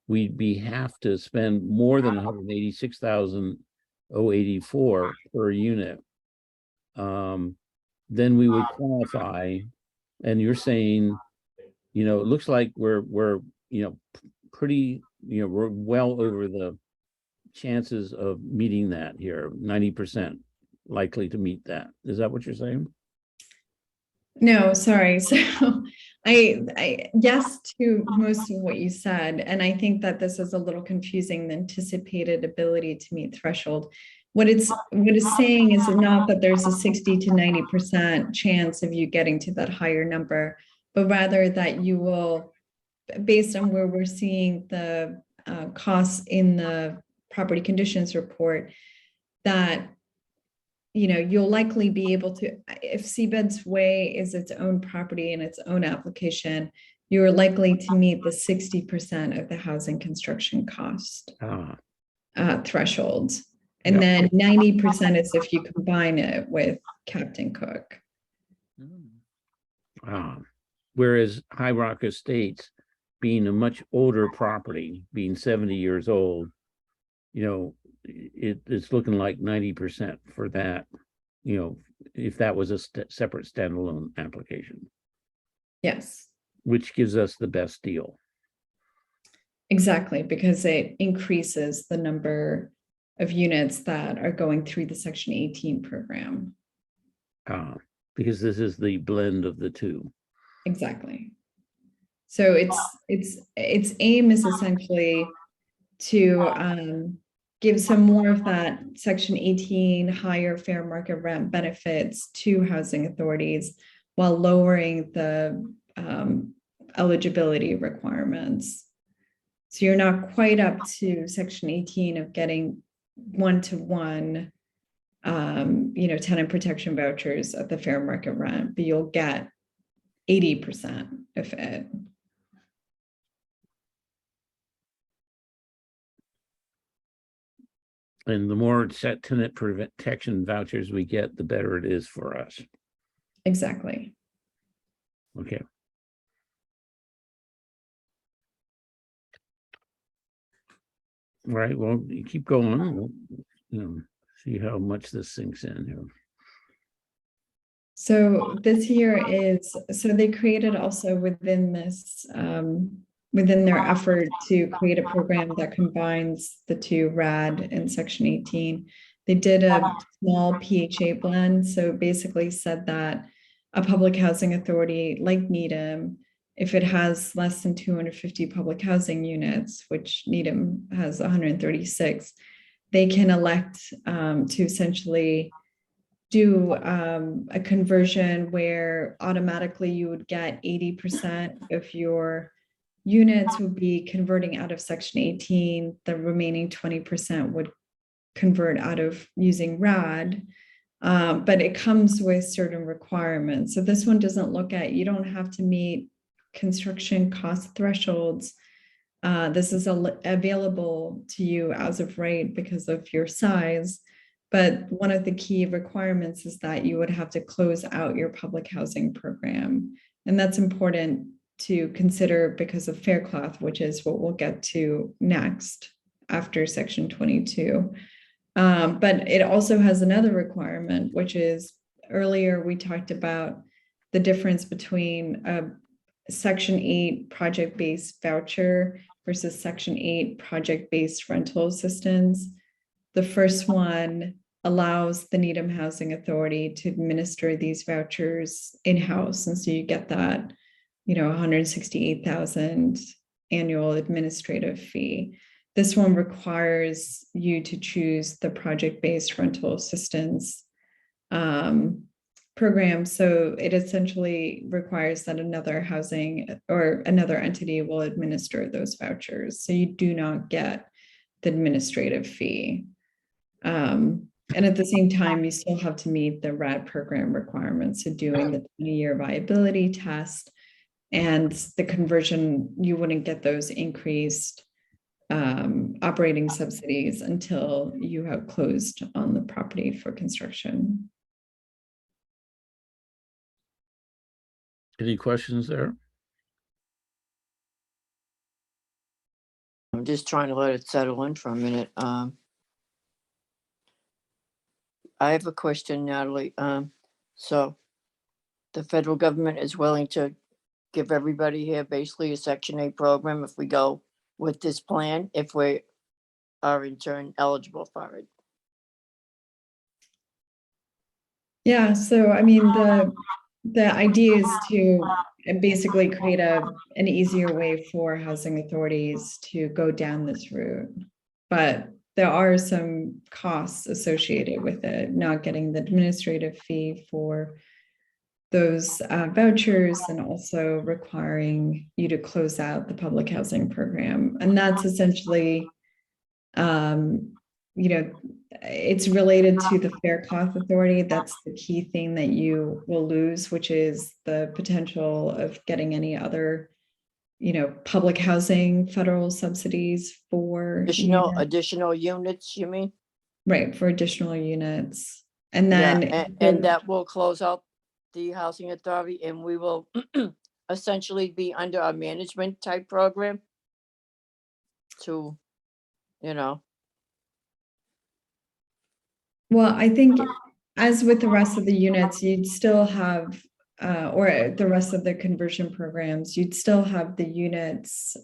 we'd have to spend more than 186,084 per unit, then we would qualify. And you're saying, it looks like we're pretty, we're well over the chances of meeting that here, 90% likely to meet that. Is that what you're saying? No, sorry. So I yes to most of what you said. And I think that this is a little confusing, the anticipated ability to meet threshold. What it's saying is not that there's a 60 to 90% chance of you getting to that higher number, but rather that you will, based on where we're seeing the costs in the property conditions report, that you'll likely be able to, if Seabed's Way is its own property and its own application, you're likely to meet the 60% of the housing construction cost threshold. And then 90% is if you combine it with Captain Cook. Whereas High Rock Estates, being a much older property, being 70 years old, it's looking like 90% for that, if that was a separate standalone application. Yes. Which gives us the best deal. Exactly, because it increases the number of units that are going through the Section 18 program. Because this is the blend of the two. Exactly. So its aim is essentially to give some more of that Section 18 higher fair market rent benefits to housing authorities while lowering the eligibility requirements. So you're not quite up to Section 18 of getting one-to-one, tenant protection vouchers at the fair market rent, but you'll get 80% of it. And the more tenant protection vouchers we get, the better it is for us. Exactly. Okay. All right, well, you keep going. We'll, see how much this sinks in here. So this here is, so they created also within this, within their effort to create a program that combines the two RAD and Section 18, They did a small PHA blend, so basically said that a public housing authority like Needham, if it has less than 250 public housing units, which Needham has 136, they can elect to essentially do a conversion where automatically you would get 80% of your units would be converting out of Section 18. The remaining 20% would convert out of using RAD. But it comes with certain requirements. So this one doesn't look at, you don't have to meet construction cost thresholds. This is available to you as of right because of your size. But one of the key requirements is that you would have to close out your public housing program. And that's important to consider because of Faircloth, which is what we'll get to next after Section 22. But it also has another requirement, which is earlier we talked about the difference between a Section 8 project-based voucher versus Section 8 project-based rental assistance. The first one allows the Needham Housing Authority to administer these vouchers in-house. And so you get that, 168,000 annual administrative fee. This one requires you to choose the project-based rental assistance program. So it essentially requires that another housing or another entity will administer those vouchers. So you do not get the administrative fee. And at the same time, you still have to meet the RAD program requirements of doing the 20-year viability test and the conversion. You wouldn't get those increased operating subsidies until you have closed on the property for construction. Any questions there? I'm just trying to let it settle in for a minute. I have a question, Natalie. So the federal government is willing to give everybody here basically a Section 8 program if we go with this plan, if we are in turn eligible for it. Yeah, so I mean, the idea is to basically create an easier way for housing authorities to go down this route. But there are some costs associated with it, not getting the administrative fee for those vouchers and also requiring you to close out the public housing program. And that's essentially, it's related to the Faircloth Authority. That's the key thing that you will lose, which is the potential of getting any other, public housing federal subsidies for Additional units, you mean? Right, for additional units. And Yeah, then and that will close out the housing authority and we will essentially be under a management type program to, Well, I think as with the rest of the units, you'd still have, or the rest of the conversion programs, you'd still have the units,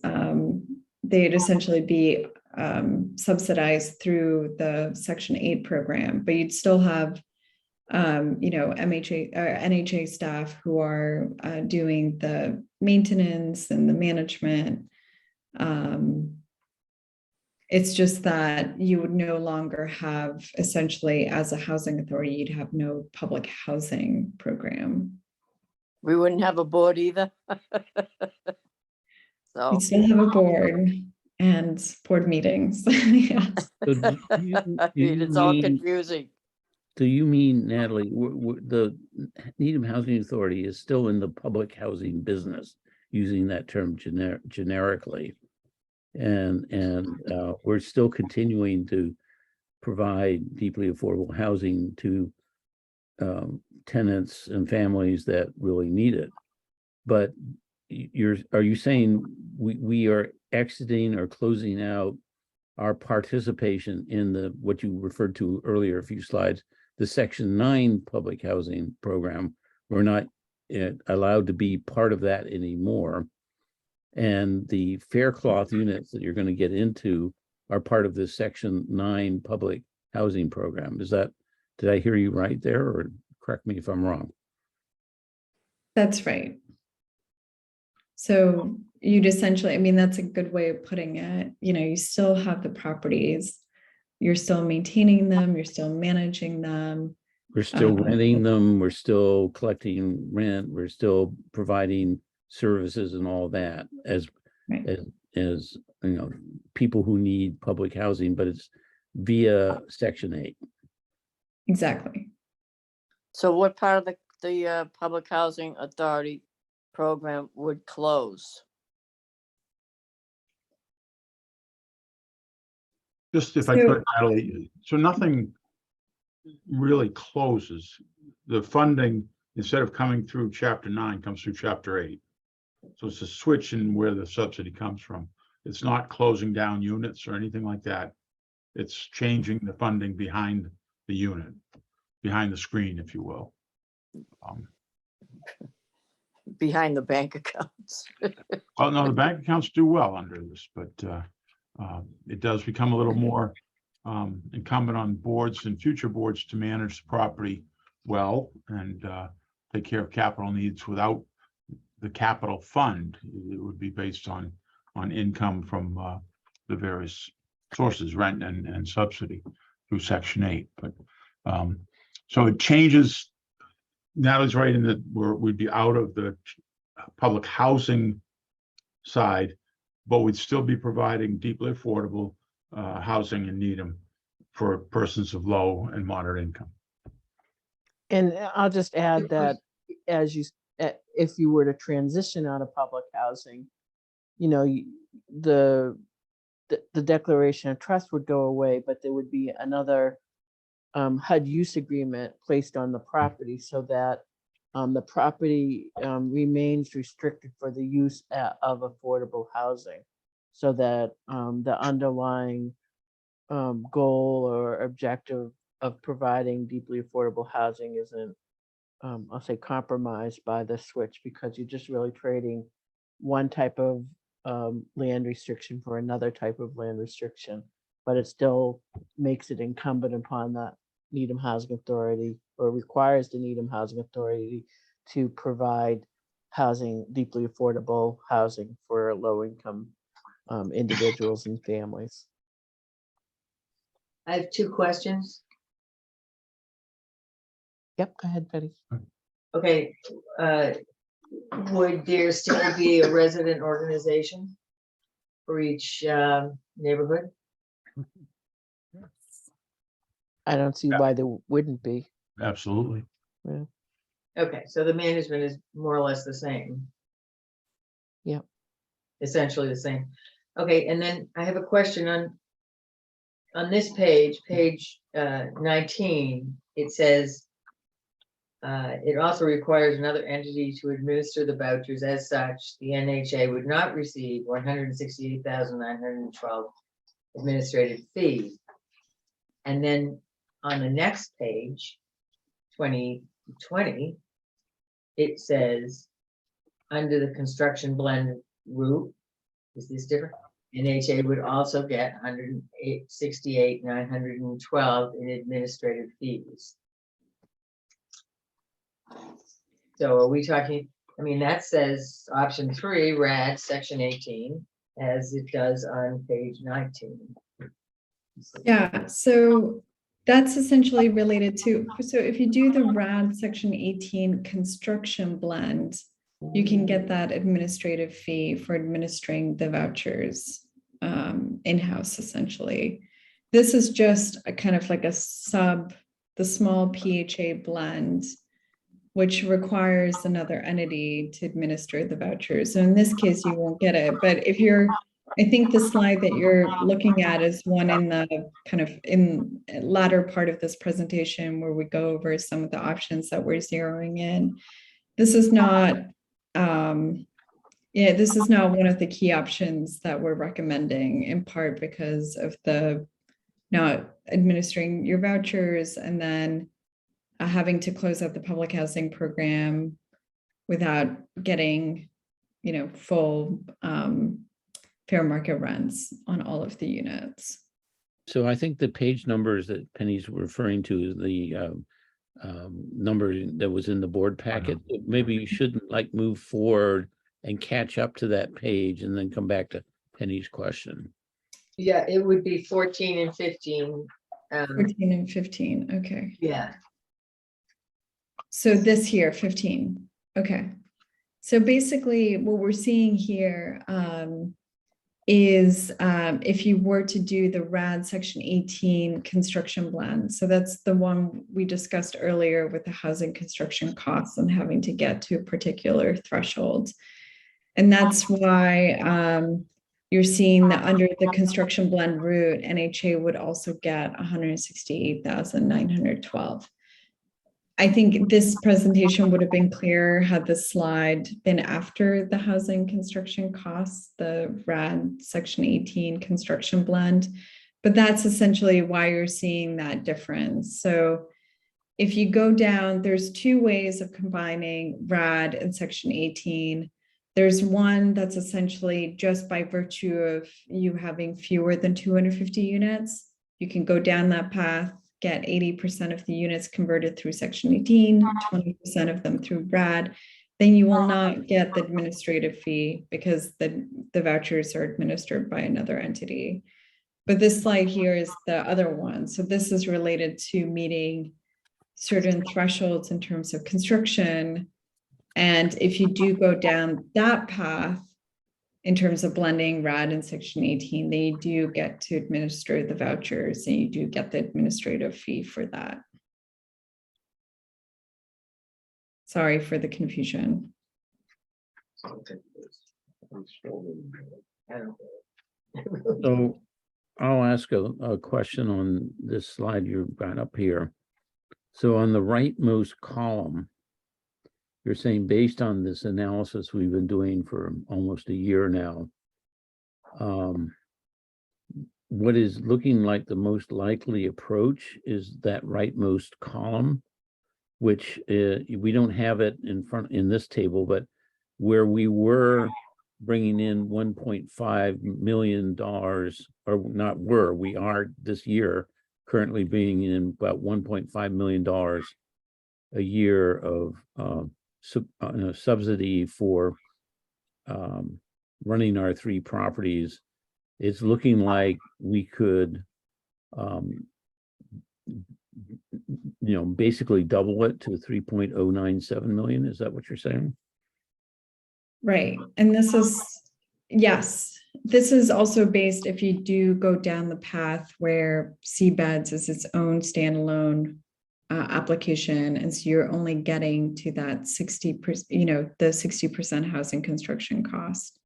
they'd essentially be subsidized through the Section 8 program, but you'd still have, MHA or NHA staff who are doing the maintenance and the management. It's just that you would no longer have, essentially, as a housing authority, you'd have no public housing program. we wouldn't have a board either. So You'd still have a board and board meetings. Yes. So do you it's all mean- confusing. Do you mean, Natalie, the Needham Housing Authority is still in the public housing business, using that term generically? And we're still continuing to provide deeply affordable housing to tenants and families that really need it. But are you saying we are exiting or closing out our participation in what you referred to earlier, a few slides, the Section 9 public housing program? We're not allowed to be part of that anymore. And the Faircloth units that you're going to get into are part of the Section 9 public housing program. Did I hear you right there, or correct me if I'm wrong? That's right. So you'd essentially, I mean, that's a good way of putting it. You know, you still have the properties, you're still maintaining them, you're still managing them. We're still Um, renting them, we're still collecting rent, we're still providing services and all that as Right. as you know, people who need public housing, but it's via Section 8. Exactly. So what part of the Public Housing Authority program would close? Just if I So- could, Natalie, so nothing really closes. The funding, instead of coming through chapter 9, comes through chapter 8. So it's a switch in where the subsidy comes from. It's not closing down units or anything like that. It's changing the funding behind the unit, behind the screen, if you will. Behind the bank accounts. Well, no, the bank accounts do well under this, but it does become a little more incumbent on boards and future boards to manage the property well and take care of capital needs without the capital fund. It would be based on income from the various sources, rent and subsidy through Section 8. But so it changes. Natalie's right in that we'd be out of the public housing side, but we'd still be providing deeply affordable housing in Needham for persons of low and moderate income. And I'll just add that as you, if you were to transition out of public housing, you know, the declaration of trust would go away, but there would be another HUD use agreement placed on the property so that the property remains restricted for the use of affordable housing, so that the underlying goal or objective of providing deeply affordable housing isn't, I'll say, compromised by the switch, because you're just really trading one type of land restriction for another type of land restriction, but it still makes it incumbent upon the Needham Housing Authority, or requires the Needham Housing Authority to provide housing, deeply affordable housing for low-income individuals and families. I have two questions. Yep, go ahead, Betty. Okay, would there still be a resident organization for each neighborhood? I don't see why there wouldn't be. Absolutely. Okay, so the management is more or less the same. Yep. Essentially the same. Okay, and then I have a question on this page 19, it says it also requires another entity to administer the vouchers. As such, the NHA would not receive 168,912 administrative fees. And then on the next page, 2020, it says under the construction blend route, is this different? NHA would also get 168,912 in administrative fees. So are we talking, I mean, that says option 3, RAD section 18, as it does on page 19. Yeah, so that's essentially related to, so if you do the RAD section 18 construction blend, you can get that administrative fee for administering the vouchers in-house essentially. This is just a kind of like the small PHA blend, which requires another entity to administer the vouchers. So in this case, you won't get it. But if I think the slide that you're looking at is one in the kind of in latter part of this presentation where we go over some of the options that we're zeroing in. This is not, this is not one of the key options that we're recommending, in part because of the not administering your vouchers and then having to close out the public housing program without getting, full fair market rents on all of the units. So I think the page numbers that Penny's referring to is the number that was in the board packet. Maybe you shouldn't like move forward and catch up to that page and then come back to Penny's question. Yeah, it would be 14 and 15. 14 and 15, okay. Yeah, So this here, 15, okay. So basically what we're seeing here is if you were to do the RAD section 18 construction blend. So that's the one we discussed earlier with the housing construction costs and having to get to a particular threshold. And that's why you're seeing that under the construction blend route, NHA would also get 168,912. I think this presentation would have been clearer had the slide been after the housing construction costs, the RAD section 18 construction blend, but that's essentially why you're seeing that difference. So if you go down, there's two ways of combining RAD and section 18. There's one that's essentially just by virtue of you having fewer than 250 units, you can go down that path, get 80% of the units converted through section 18, 20% of them through RAD, then you will not get the administrative fee because the vouchers are administered by another entity. But this slide here is the other one. So this is related to meeting certain thresholds in terms of construction. And if you do go down that path, in terms of blending RAD and section 18, then you do get to administer the vouchers and you do get the administrative fee for that. Sorry for the confusion. So I'll ask a question on this slide you got up here. So on the rightmost column, you're saying based on this analysis we've been doing for almost a year now, what is looking like the most likely approach is that rightmost column, which we don't have it in this table, but where we were bringing in $1.5 million, or not were, we are this year currently bringing in about $1.5 million a year of subsidy for running our three properties. It's looking like we could, basically double it to 3.097 million. Is that what you're saying? Right. And this is, yes, this is also based if you do go down the path where Seabeds is its own standalone application, and so you're only getting to that 60%, the 60% housing construction cost.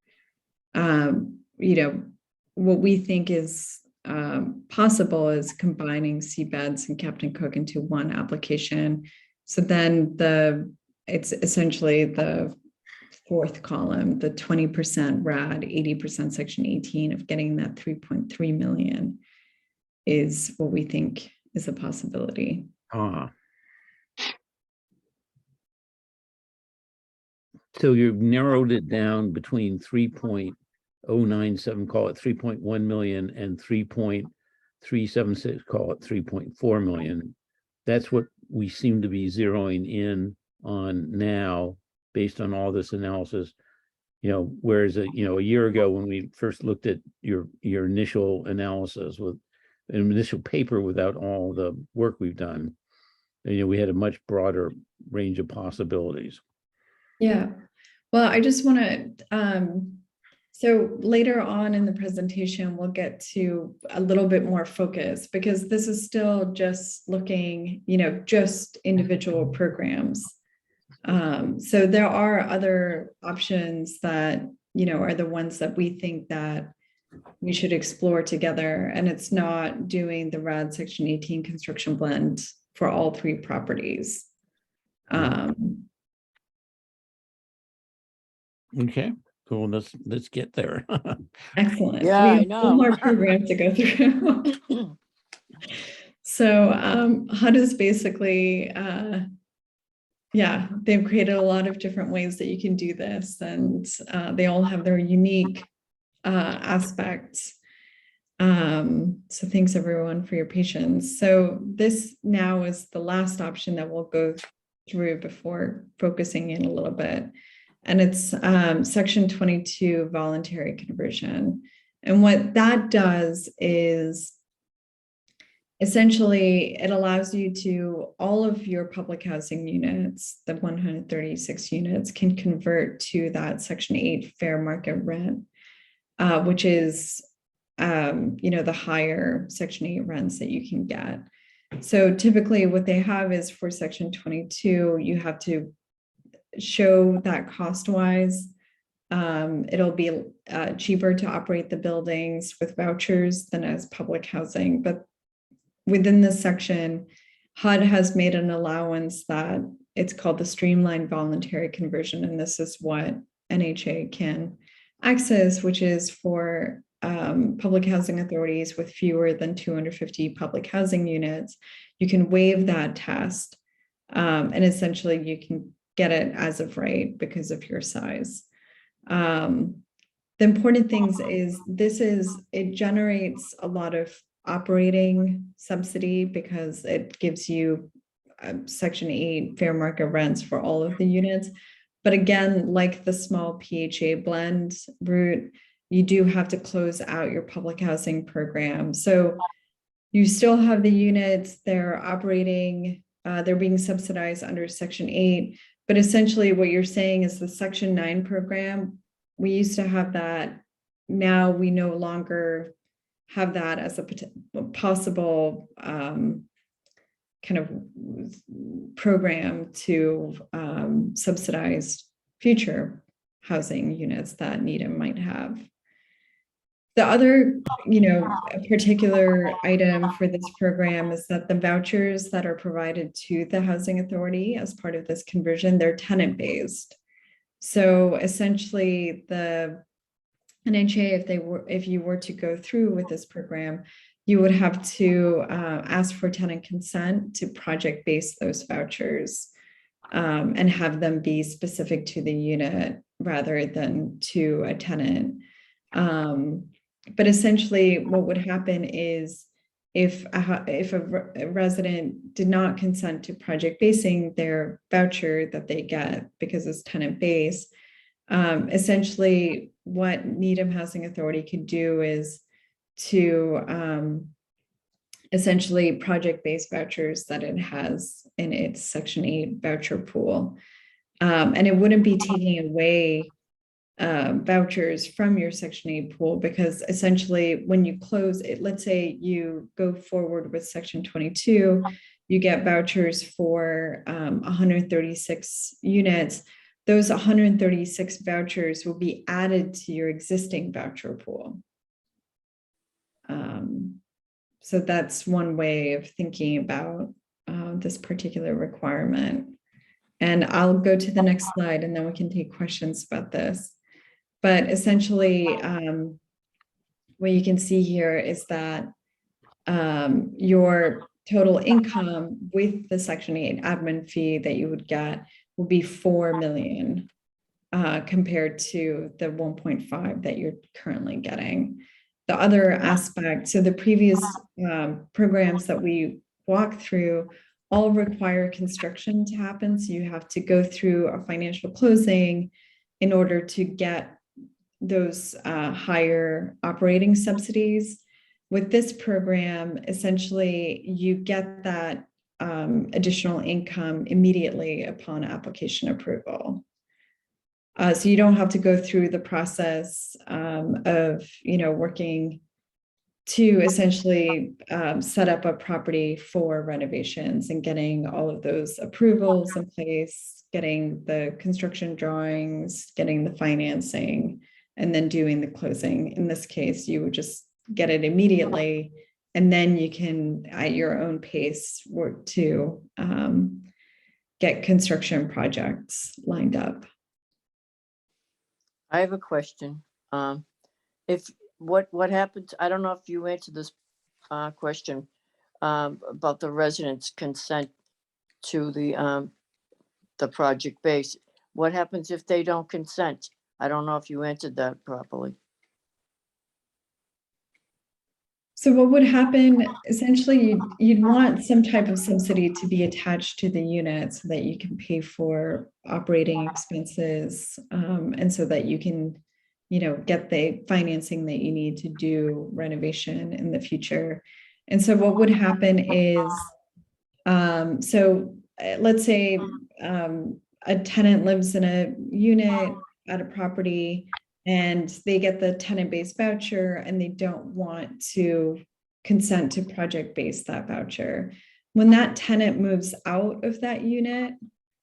What we think is possible is combining Seabeds and Captain Cook into one application. So then it's essentially the fourth column, the 20% RAD, 80% section 18 of getting that 3.3 million is what we think is a possibility. So you've narrowed it down between 3.097, call it 3.1 million, and 3.376, call it 3.4 million. That's what we seem to be zeroing in on now based on all this analysis. Whereas a year ago when we first looked at your initial analysis with an initial paper without all the work we've done, we had a much broader range of possibilities. Yeah, well, I just want to, so later on in the presentation, we'll get to a little bit more focus because this is still just looking, just individual programs. So there are other options that, are the ones that we think that we should explore together. And it's not doing the RAD section 18 construction blend for all three properties. Okay, cool. Let's get there. Excellent. Yeah, We I have know. one more program to go through. So HUD is basically, they've created a lot of different ways that you can do this, and they all have their unique aspects. So thanks everyone for your patience. So this now is the last option that we'll go through before focusing in a little bit. And it's section 22 voluntary conversion. And what that does is essentially it allows you to, all of your public housing units, the 136 units, can convert to that section 8 fair market rent, which is the higher section 8 rents that you can get. So typically what they have is for section 22, you have to show that cost wise. It'll be cheaper to operate the buildings with vouchers than as public housing. But within this section, HUD has made an allowance that it's called the streamlined voluntary conversion. And this is what NHA can access, which is for public housing authorities with fewer than 250 public housing units. You can waive that test, and essentially you can get it as of right because of your size. The important things is it generates a lot of operating subsidy because it gives you section 8 fair market rents for all of the units. But again, like the small PHA blend route, you do have to close out your public housing program. So you still have the units, they're operating, they're being subsidized under section 8, but essentially what you're saying is the section 9 program, we used to have that. Now we no longer have that as a possible kind of program to subsidize future housing units that Needham might have. The other, a particular item for this program is that the vouchers that are provided to the housing authority as part of this conversion, they're tenant-based. So essentially the NHA, if you were to go through with this program, you would have to ask for tenant consent to project-base those vouchers and have them be specific to the unit rather than to a tenant. But essentially what would happen is if a resident did not consent to project basing their voucher that they get because it's tenant based, essentially what Needham Housing Authority could do is to essentially project-based vouchers that it has in its section 8 voucher pool. And it wouldn't be taking away vouchers from your section 8 pool, because essentially when you close it, let's say you go forward with section 22, you get vouchers for 136 units. Those 136 vouchers will be added to your existing voucher pool. So that's one way of thinking about this particular requirement. And I'll go to the next slide and then we can take questions about this. But essentially, what you can see here is that your total income with the section 8 admin fee that you would get will be 4 million compared to the 1.5 that you're currently getting. The other aspect, so the previous programs that we walked through all require construction to happen. So you have to go through a financial closing in order to get those higher operating subsidies. With this program, essentially you get that additional income immediately upon application approval. So you don't have to go through the process of working to essentially set up a property for renovations and getting all of those approvals in place, getting the construction drawings, getting the financing, and then doing the closing. In this case, you would just get it immediately, and then you can, at your own pace, work to get construction projects lined up. I have a question. What happens, I don't know if you answered this question about the residents' consent to the project base. What happens if they don't consent? I don't know if you answered that properly. So what would happen, essentially, you'd want some type of subsidy to be attached to the unit so that you can pay for operating expenses, and so that you can, get the financing that you need to do renovation in the future. And so what would happen is, let's say a tenant lives in a unit at a property and they get the tenant-based voucher and they don't want to consent to project-based that voucher. When that tenant moves out of that unit,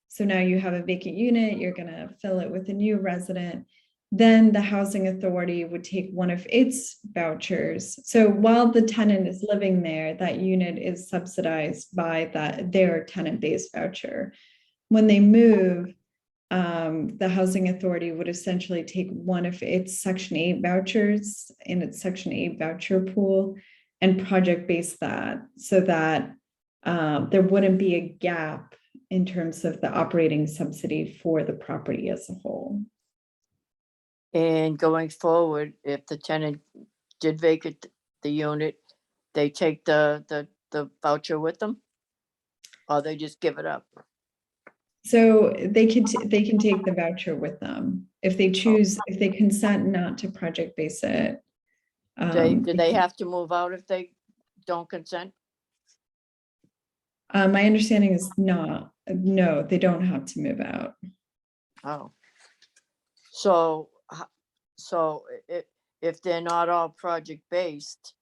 so now you have a vacant unit, you're gonna fill it with a new resident, then the housing authority would take one of its vouchers. So while the tenant is living there, that unit is subsidized by their tenant-based voucher. When they move, the housing authority would essentially take one of its Section 8 vouchers in its Section 8 voucher pool and project base that, so that there wouldn't be a gap in terms of the operating subsidy for the property as a whole. And going forward, if the tenant did vacate the unit, they take the voucher with them? Or they just give it up? So they can take the voucher with them if they choose, if they consent not to project base it. Do they have to move out if they don't consent? My understanding is no, they don't have to move out. Oh. So if they're not all project-based,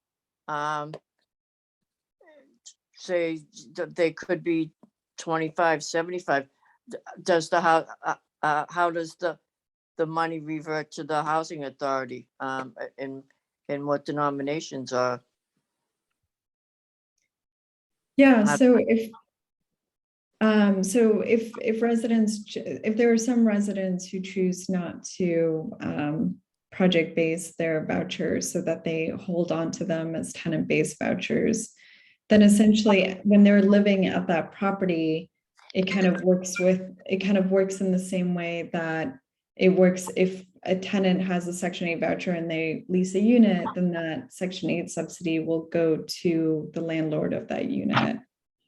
say they could be 25, 75, does how does the money revert to the housing authority, and what denominations are? Yeah, Not- so if residents, if there are some residents who choose not to project base their vouchers so that they hold on to them as tenant-based vouchers, then essentially when they're living at that property, it kind of works in the same way that it works if a tenant has a Section 8 voucher and they lease a unit, then that Section 8 subsidy will go to the landlord of that unit.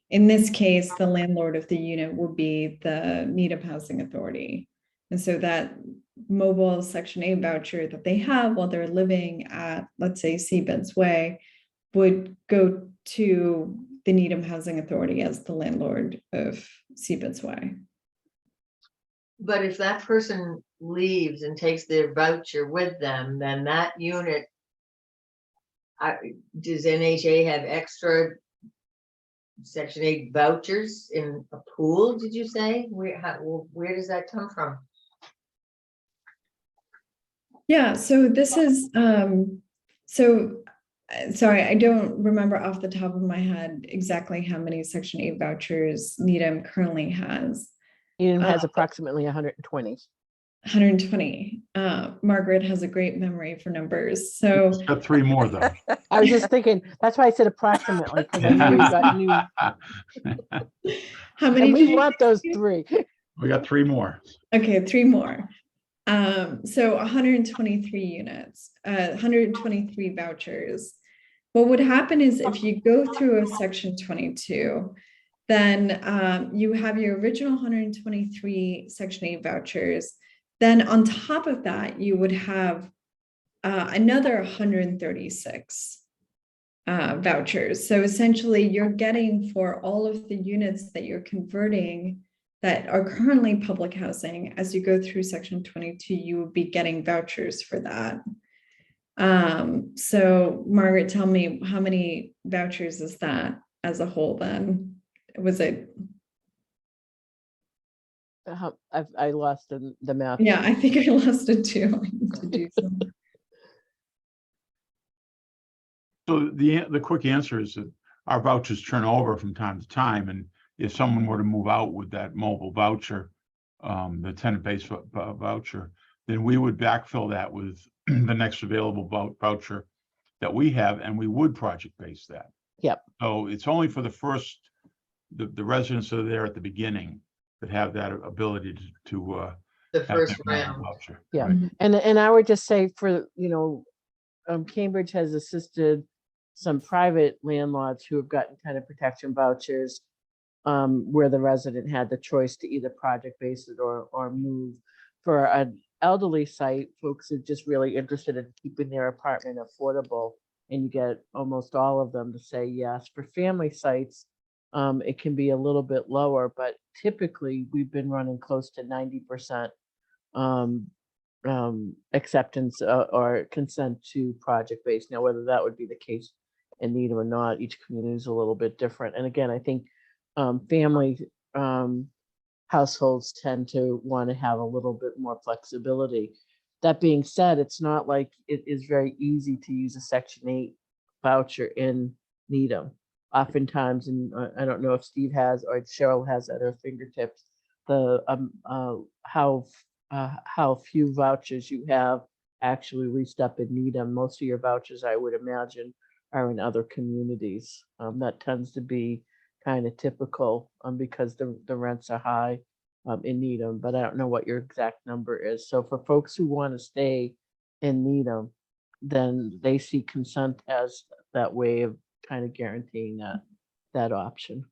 In this case, the landlord of the unit will be the Needham Housing Authority. And so that mobile Section 8 voucher that they have while they're living at, let's say, Seabeds Way, would go to the Needham Housing Authority as the landlord of Seabeds Way. But if that person leaves and takes their voucher with them, then that unit, does NHA have extra Section 8 vouchers in a pool, did you say? Where does that come from? Yeah, so this is, sorry, I don't remember off the top of my head exactly how many Section 8 vouchers Needham currently has. Needham has approximately 120. 120. Margaret has a great memory for numbers. So It's got 3 more though. I was just thinking, that's why I said approximately, because I know we've got new, how many and did we you want say? those 3. We got 3 more. Okay, 3 more. So 123 units, 123 vouchers. What would happen is if you go through a Section 22, then you have your original 123 Section 8 vouchers. Then on top of that, you would have another 136 vouchers. So essentially, you're getting for all of the units that you're converting that are currently public housing, as you go through Section 22, you will be getting vouchers for that. So Margaret, tell me, how many vouchers is that as a whole then? Was it? I lost the math. Yeah, I think I lost it too. I need to do some. So the quick answer is that our vouchers turn over from time to time, and if someone were to move out with that mobile voucher, the tenant-based voucher, then we would backfill that with the next available voucher that we have, and we would project base that. Yep. So it's only for the residents that are there at the beginning that have that ability to The have first that mobile round. voucher. Yeah. Right. And I would just say for, Cambridge has assisted some private landlords who have gotten tenant protection vouchers where the resident had the choice to either project base it or move. For an elderly site, folks are just really interested in keeping their apartment affordable, and you get almost all of them to say yes. For family sites, it can be a little bit lower, but typically we've been running close to 90% acceptance or consent to project based. Now, whether that would be the case in Needham or not, each community is a little bit different. And again, I think family households tend to want to have a little bit more flexibility. That being said, it's not like it is very easy to use a Section 8 voucher in Needham. Oftentimes, and I don't know if Steve has or Cheryl has at her fingertips, the how few vouchers you have actually leased up in Needham. Most of your vouchers, I would imagine, are in other communities. That tends to be kind of typical because the rents are high in Needham, but I don't know what your exact number is. So for folks who want to stay in Needham, then they see consent as that way of kind of guaranteeing that option.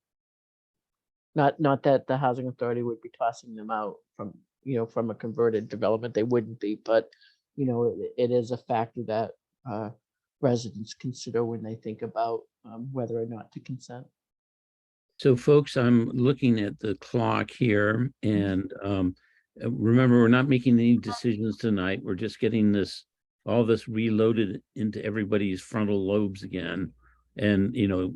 Not that the housing authority would be tossing them out from a converted development. They wouldn't be, but it is a factor that residents consider when they think about whether or not to consent. So folks, I'm looking at the clock here, and remember, we're not making any decisions tonight. We're just getting all this reloaded into everybody's frontal lobes again. And,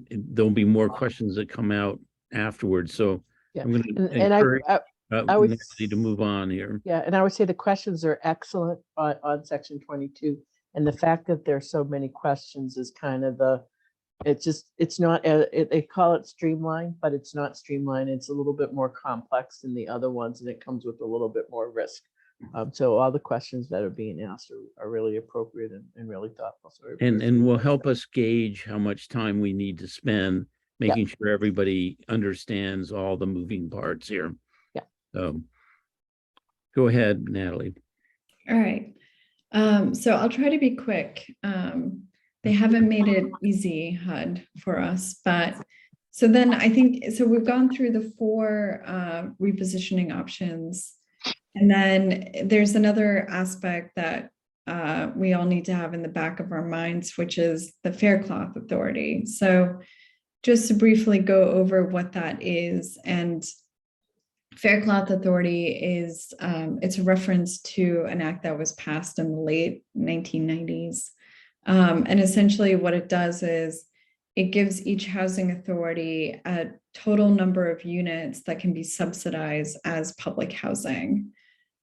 there'll be more questions that come out afterwards. So Yeah. I'm going to And encourage I would Nancy to move on here. Yeah, and I would say the questions are excellent on section 22. And the fact that there's so many questions is kind of it's not, they call it streamlined, but it's not streamlined. It's a little bit more complex than the other ones, and it comes with a little bit more risk. So all the questions that are being asked are really appropriate and really thoughtful. So and will help us gauge how much time we need to spend making sure everybody understands all the moving parts here. Yeah. Go ahead, Natalie. All right. So I'll try to be quick. They haven't made it easy, HUD, for us, but so then I think, so we've gone through the 4 repositioning options. And then there's another aspect that we all need to have in the back of our minds, which is the Faircloth Authority. So just to briefly go over what that is, and Faircloth Authority is, it's a reference to an act that was passed in the late 1990s. And essentially what it does is it gives each housing authority a total number of units that can be subsidized as public housing.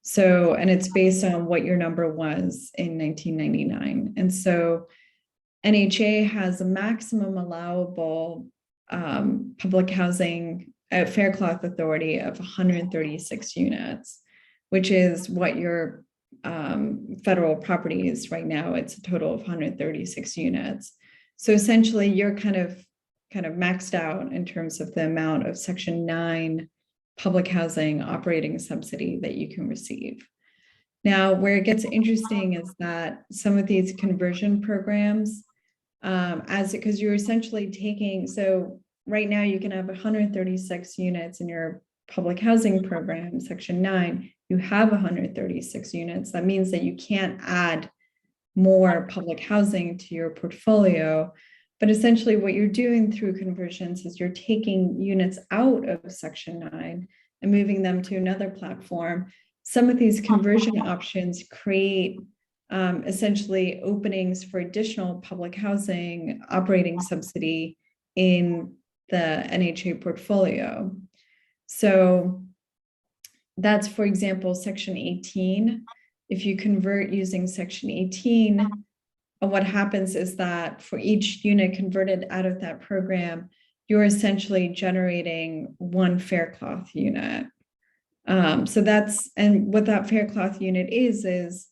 So, and it's based on what your number was in 1999. And so NHA has a maximum allowable public housing at Faircloth Authority of 136 units, which is what your federal property is right now. It's a total of 136 units. So essentially you're kind of maxed out in terms of the amount of Section 9 public housing operating subsidy that you can receive. Now, where it gets interesting is that some of these conversion programs, because you're essentially taking, so right now you can have 136 units in your public housing program, Section 9, you have 136 units. That means that you can't add more public housing to your portfolio. But essentially what you're doing through conversions is you're taking units out of Section 9 and moving them to another platform. Some of these conversion options create essentially openings for additional public housing operating subsidy in the NHA portfolio. So that's, for example, Section 18. If you convert using Section 18, what happens is that for each unit converted out of that program, you're essentially generating 1 Faircloth unit. So that's, and what that Faircloth unit is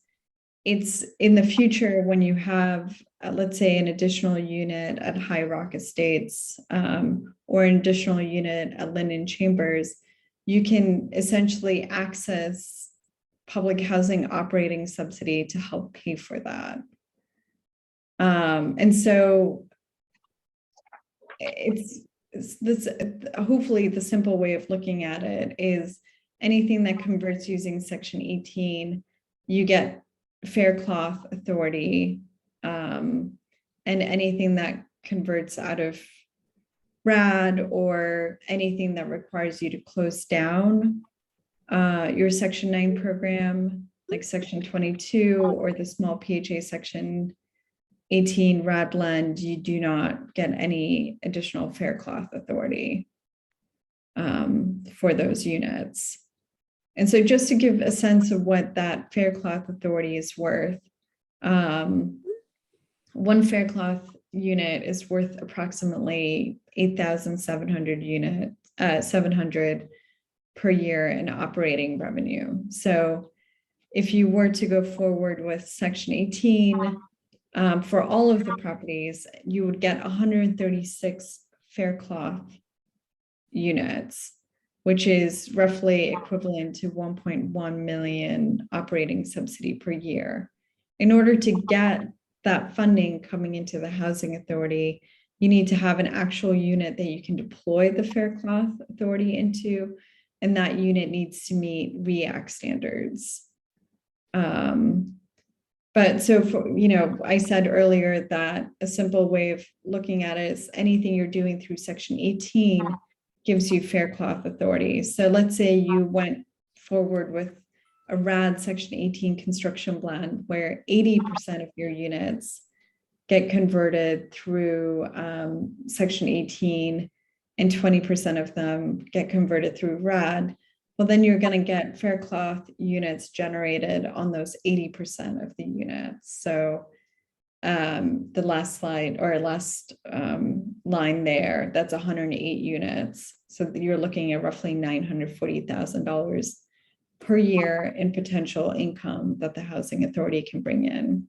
it's in the future when you have, let's say, an additional unit at High Rock Estates or an additional unit at Linden Chambers, you can essentially access public housing operating subsidy to help pay for that. And so it's this, hopefully the simple way of looking at it is anything that converts using section 18, you get fair cloth authority. And anything that converts out of RAD or anything that requires you to close down your section 9 program, like section 22 or the small PHA section 18 RAD blend, you do not get any additional fair cloth authority for those units. And so just to give a sense of what that fair cloth authority is worth, one fair cloth unit is worth approximately 8,700 700 per year in operating revenue. So if you were to go forward with section 18 for all of the properties, you would get 136 fair cloth units, which is roughly equivalent to 1.1 million operating subsidy per year. In order to get that funding coming into the housing authority, you need to have an actual unit that you can deploy the fair cloth authority into, and that unit needs to meet REACT standards. But so for, I said earlier that a simple way of looking at it is anything you're doing through section 18 gives you fair cloth authority. So let's say you went forward with a RAD section 18 construction blend where 80% of your units get converted through section 18 and 20% of them get converted through RAD. Well, then you're going to get fair cloth units generated on those 80% of the units. So the last slide or last line there, that's 108 units. So you're looking at roughly $940,000 per year in potential income that the housing authority can bring in.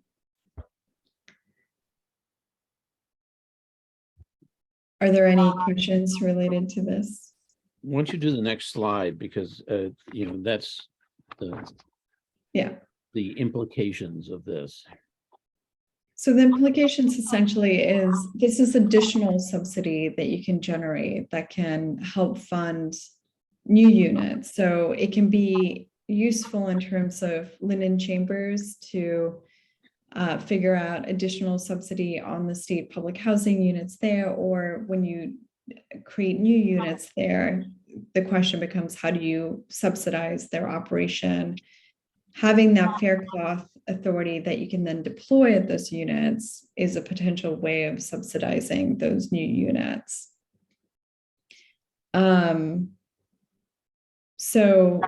Are there any questions related to this? Why don't you do the next slide, because that's the implications of this. So the implications essentially is this is additional subsidy that you can generate that can help fund new units. So it can be useful in terms of Linden Chambers to figure out additional subsidy on the state public housing units there, or when you create new units there, the question becomes, how do you subsidize their operation? Having that fair cloth authority that you can then deploy at those units is a potential way of subsidizing those new units. So,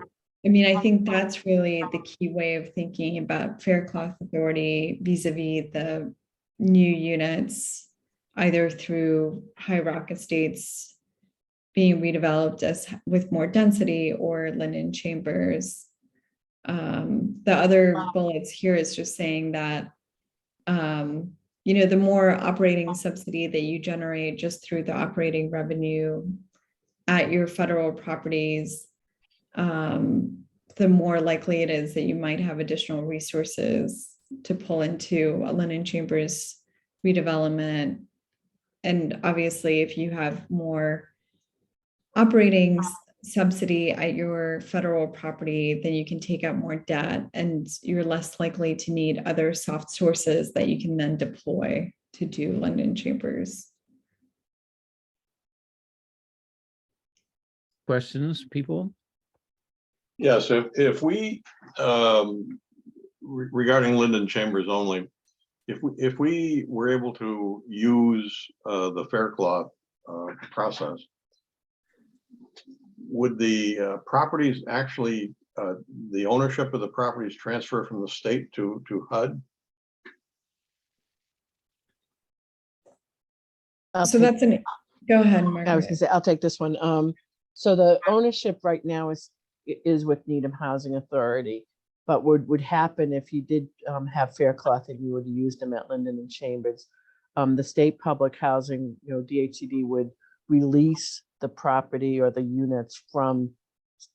I mean, I think that's really the key way of thinking about fair cloth authority vis-a-vis the new units, either through High Rock Estates being redeveloped as with more density or Linden Chambers. The other bullets here is just saying that, the more operating subsidy that you generate just through the operating revenue at your federal properties, the more likely it is that you might have additional resources to pull into a Linden Chambers redevelopment. And obviously, if you have more operating subsidy at your federal property, then you can take out more debt and you're less likely to need other soft sources that you can then deploy to do Linden Chambers. Questions, people? Yes, if we, regarding Linden Chambers only, if we were able to use the fair cloth process, would the properties actually, the ownership of the properties transfer from the state to HUD? So that's go ahead, I was Margaret. gonna say, I'll take this one. So the ownership right now is with Needham Housing Authority, but would happen if you did have fair cloth and you would have used them at Linden and Chambers. The state public housing, DHCD would release the property or the units from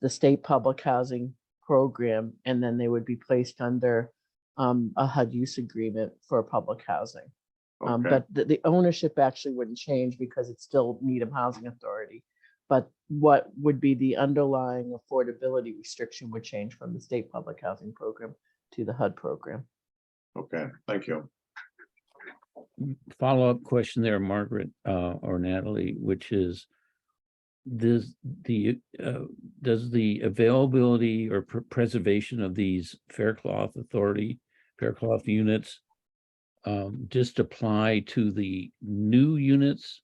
the state public housing program, and then they would be placed under a HUD use agreement for public housing. Okay, But the ownership actually wouldn't change because it's still Needham Housing Authority. But what would be the underlying affordability restriction would change from the state public housing program to the HUD program. okay, thank you. Follow-up question there, Margaret, or Natalie, which is, does the availability or preservation of these Faircloth units just apply to the new units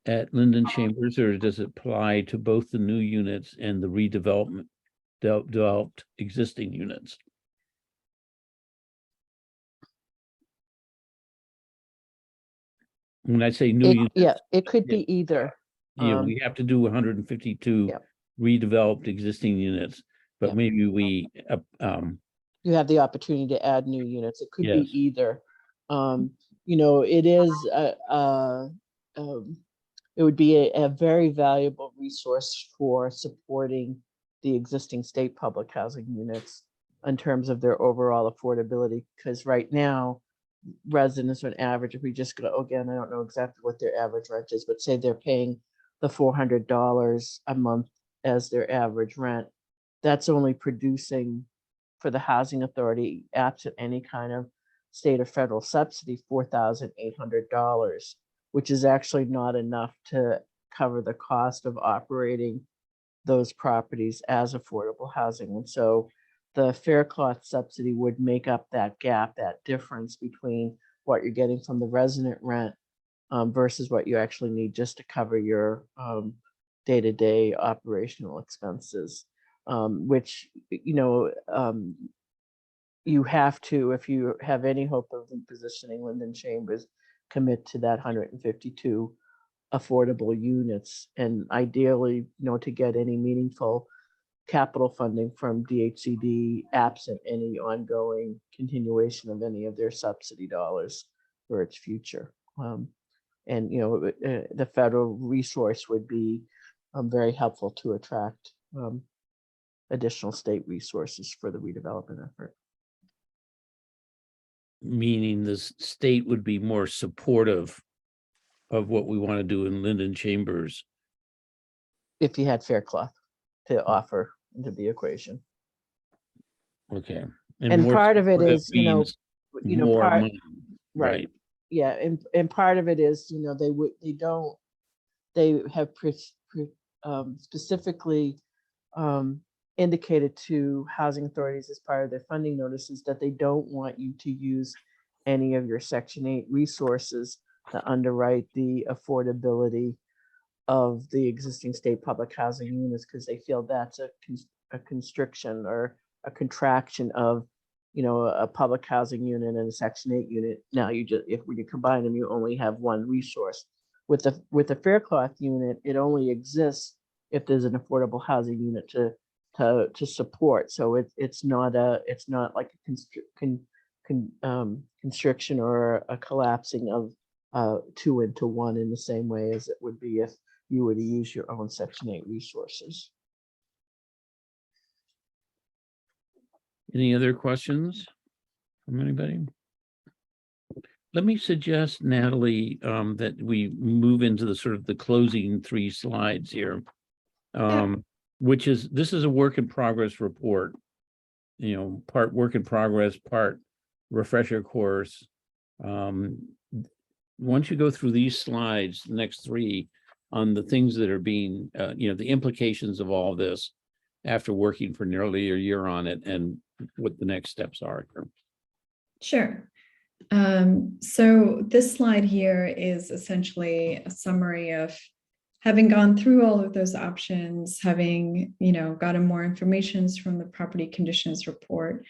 at Linden Chambers, or does it apply to both the new units and the redevelopment developed existing units? When I say new units, Yeah, it could yeah. be either. we have to do 152 Yep. redeveloped existing units, but Yep. maybe we, You have the opportunity to add new units. It could Yes. be either. It is, it would be a very valuable resource for supporting the existing state public housing units in terms of their overall affordability, because right now, residents on average, if we just go, again, I don't know exactly what their average rent is, but say they're paying the $400 a month as their average rent, that's only producing for the housing authority, absent any kind of state or federal subsidy, $4,800, which is actually not enough to cover the cost of operating those properties as affordable housing. And so the Faircloth subsidy would make up that gap, that difference between what you're getting from the resident rent versus what you actually need just to cover your day-to-day operational expenses, which, you have to, if you have any hope of repositioning Linden Chambers, commit to that 152 affordable units. And ideally, to get any meaningful capital funding from DHCD, absent any ongoing continuation of any of their subsidy dollars for its future. The federal resource would be very helpful to attract additional state resources for the redevelopment effort. meaning the state would be more supportive of what we want to do in Linden Chambers. If you had Faircloth to offer into the equation. Okay. And more part of it supportive is, means more part, money, right. Yeah, and part of it is, they have specifically indicated to housing authorities as part of their funding notices that they don't want you to use any of your Section 8 resources to underwrite the affordability of the existing state public housing units, because they feel that's a constriction or a contraction of, a public housing unit and a Section 8 unit. Now when you combine them, you only have one resource. With the Faircloth unit, it only exists if there's an affordable housing unit to support. So it's not like a constriction or a collapsing of two into one in the same way as it would be if you were to use your own Section 8 resources. Any other questions from anybody? Let me suggest, Natalie, that we move into the sort of the closing 3 slides here. This is a work in progress report, part work in progress, part refresher course. Once you go through these slides, the next 3 on the things that are being, the implications of all this after working for nearly a year on it and what the next steps are. Sure. So this slide here is essentially a summary of having gone through all of those options, having, gotten more information from the property conditions report,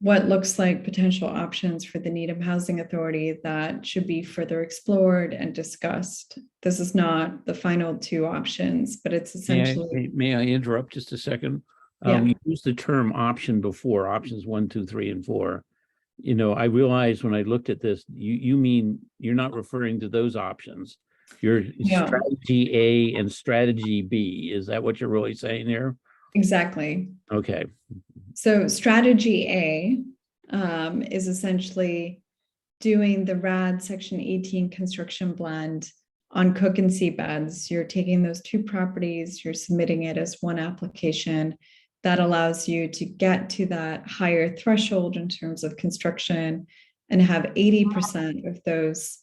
what looks like potential options for the Needham Housing Authority that should be further explored and discussed. This is not the final 2 options, but it's essentially. May I interrupt just a second? Yeah. We used the term option before, options 1, 2, 3, and 4. I realized when I looked at this, you mean you're not referring to those options. You're strategy A and strategy B. Is that what you're really saying here? Exactly. Okay. So strategy A is essentially doing the RAD Section 18 construction blend on Cook and Seabeds, you're taking those two properties, you're submitting it as one application. That allows you to get to that higher threshold in terms of construction and have 80% of those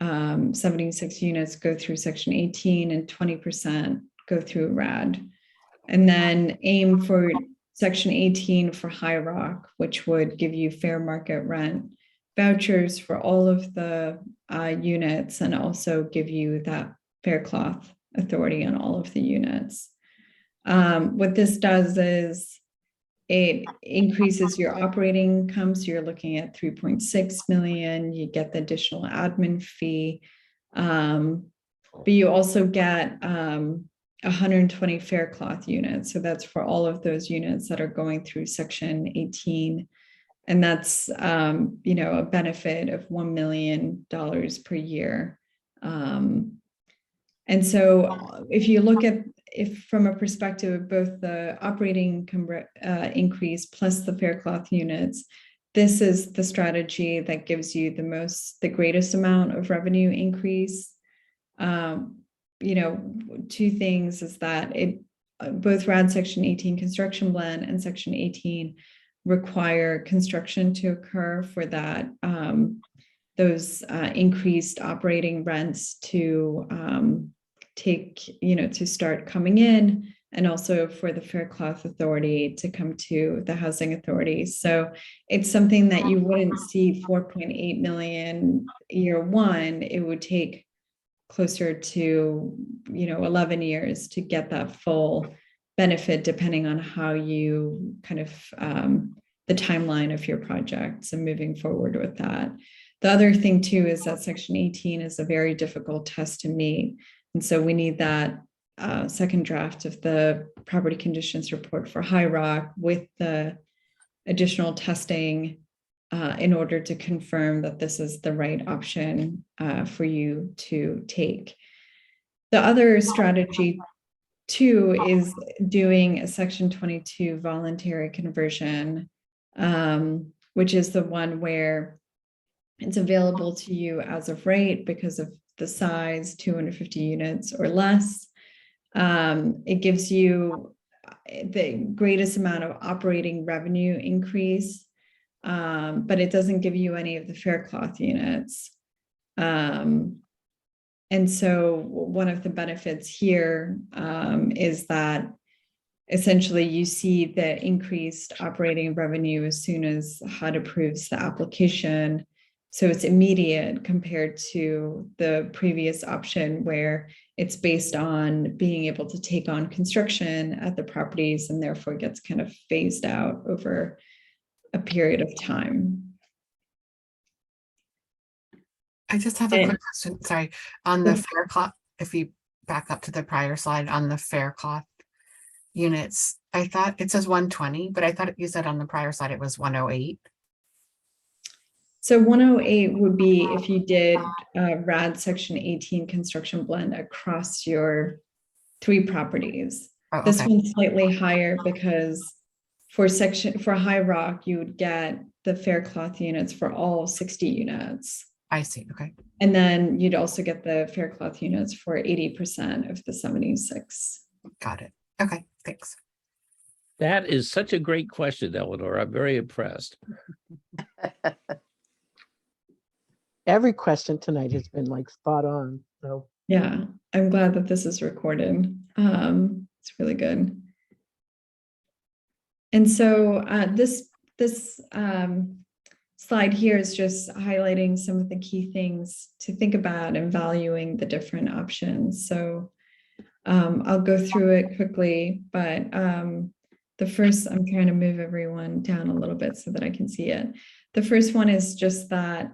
76 units go through Section 18 and 20% go through RAD. And then aim for Section 18 for High Rock, which would give you fair market rent vouchers for all of the units and also give you that fair cloth authority on all of the units. What this does is it increases your operating income. So you're looking at 3.6 million, you get the additional admin fee, but you also get 120 fair cloth units. So that's for all of those units that are going through Section 18. And that's, a benefit of $1 million per year. And so if you look at, if from a perspective of both the operating income increase plus the fair cloth units, this is the strategy that gives you the greatest amount of revenue increase. Two things is that both RAD Section 18 construction blend and Section 18 require construction to occur for that, those increased operating rents to to start coming in, and also for the fair cloth authority to come to the housing authority. So it's something that you wouldn't see 4.8 million year one. It would take closer to 11 years to get that full benefit, depending on how you kind of the timeline of your projects and moving forward with that. The other thing too is that Section 18 is a very difficult test to meet. And so we need that second draft of the property conditions report for High Rock with the additional testing in order to confirm that this is the right option for you to take. The other strategy too is doing a Section 22 voluntary conversion, which is the one where it's available to you as of right because of the size, 250 units or less. It gives you the greatest amount of operating revenue increase, but it doesn't give you any of the fair cloth units. And so one of the benefits here is that essentially you see the increased operating revenue as soon as HUD approves the application. So it's immediate compared to the previous option where it's based on being able to take on construction at the properties and therefore gets kind of phased out over a period of time. I just have a quick question, sorry, on the fair cloth, if you back up to the prior slide on the fair cloth units, I thought it says 120, but I thought you said on the prior slide it was 108. So 108 would be if you did RAD Section 18 construction blend across your 3 properties. Oh, This okay. one's slightly higher because for High Rock, you would get the fair cloth units for all 60 units. I see, okay. And then you'd also get the fair cloth units for 80% of the 76. Got it. Okay, thanks. That is such a great question, Eleanor. I'm very impressed. Every question tonight has been like spot on. So Yeah, I'm glad that this is recorded. It's really good. And so this slide here is just highlighting some of the key things to think about and valuing the different options. So I'll go through it quickly, but the first, I'm trying to move everyone down a little bit so that I can see it. The first one is just that,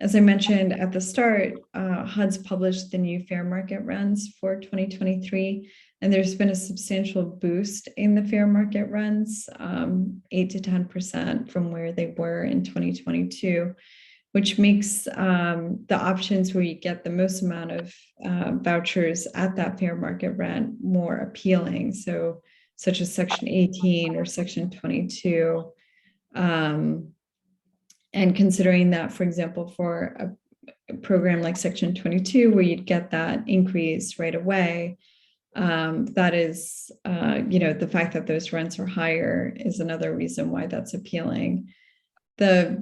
as I mentioned at the start, HUD's published the new fair market rents for 2023, and there's been a substantial boost in the fair market rents, 8 to 10% from where they were in 2022, which makes the options where you get the most amount of vouchers at that fair market rent more appealing. So such as Section 18 or Section 22. And considering that, for example, for a program like Section 22, where you'd get that increase right away, that is, the fact that those rents are higher is another reason why that's appealing. The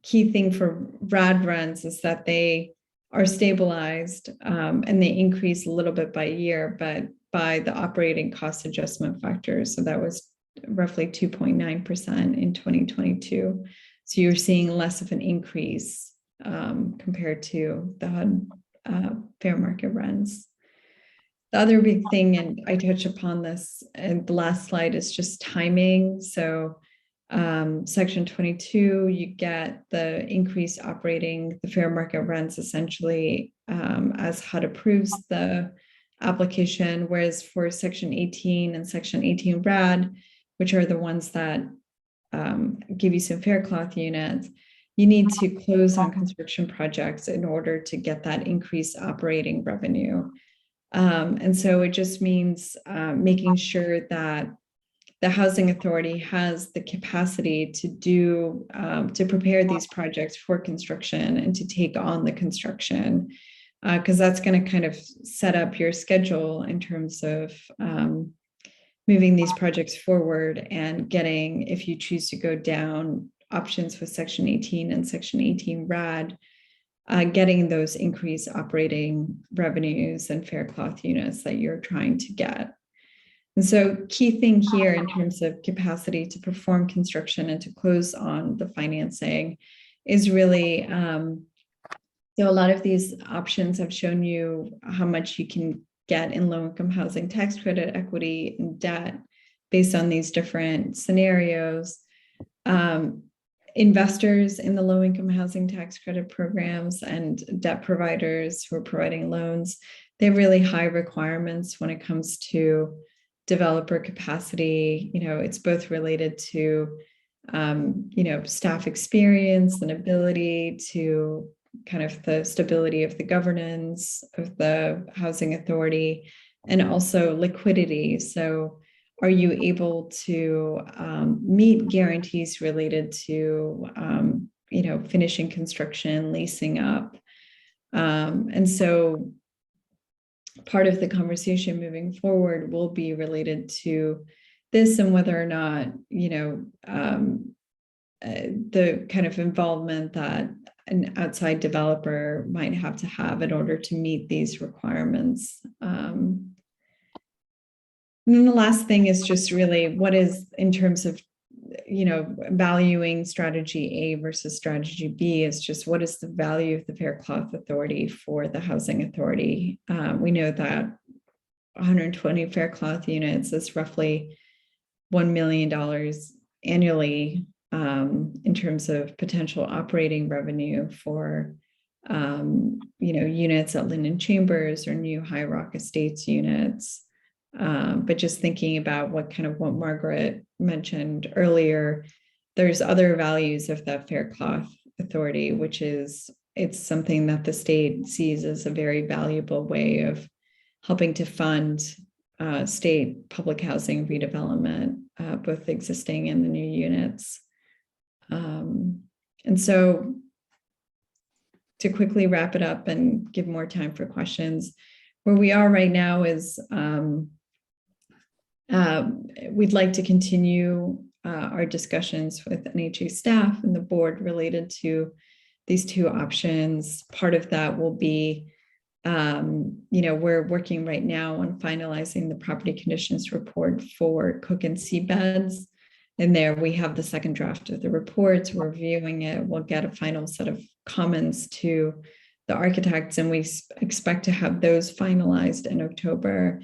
key thing for RAD rents is that they are stabilized and they increase a little bit by year, but by the operating cost adjustment factor. So that was roughly 2.9% in 2022. So you're seeing less of an increase compared to the HUD fair market rents. The other big thing, and I touched upon this in the last slide, is just timing. So Section 22, you get the increased operating, the fair market rents essentially as HUD approves the application, whereas for Section 18 and Section 18 RAD, which are the ones that give you some fair cloth units, you need to close on construction projects in order to get that increased operating revenue. And so it just means making sure that the housing authority has the capacity to prepare these projects for construction and to take on the construction, because that's going to kind of set up your schedule in terms of moving these projects forward and getting, if you choose to go down options with Section 18 and Section 18 RAD, getting those increased operating revenues and fair cloth units that you're trying to get. And so key thing here in terms of capacity to perform construction and to close on the financing is really, so a lot of these options have shown you how much you can get in low-income housing tax credit, equity, and debt based on these different scenarios. Investors in the low-income housing tax credit programs and debt providers who are providing loans, they have really high requirements when it comes to developer capacity. It's both related to, staff experience and ability to kind of the stability of the governance of the housing authority, and also liquidity. So are you able to meet guarantees related to, finishing construction, leasing up? And so part of the conversation moving forward will be related to this and whether or not, the kind of involvement that an outside developer might have to have in order to meet these requirements. And then the last thing is just really what is, in terms of, valuing strategy A versus strategy B, is just what is the value of the fair cloth authority for the housing authority. We know that 120 fair cloth units is roughly $1 million annually in terms of potential operating revenue for units at Linden Chambers or new High Rock Estates units. But just thinking about what Margaret mentioned earlier, there's other values of that fair cloth authority, which is it's something that the state sees as a very valuable way of helping to fund state public housing redevelopment, both existing and the new units. And so to quickly wrap it up and give more time for questions, where we are right now is we'd like to continue our discussions with NHA staff and the board related to these two options. Part of that will be, we're working right now on finalizing the property conditions report for Cook and Seabeds. And there we have the second draft of the report. We're reviewing it. We'll get a final set of comments to the architects, and we expect to have those finalized in October.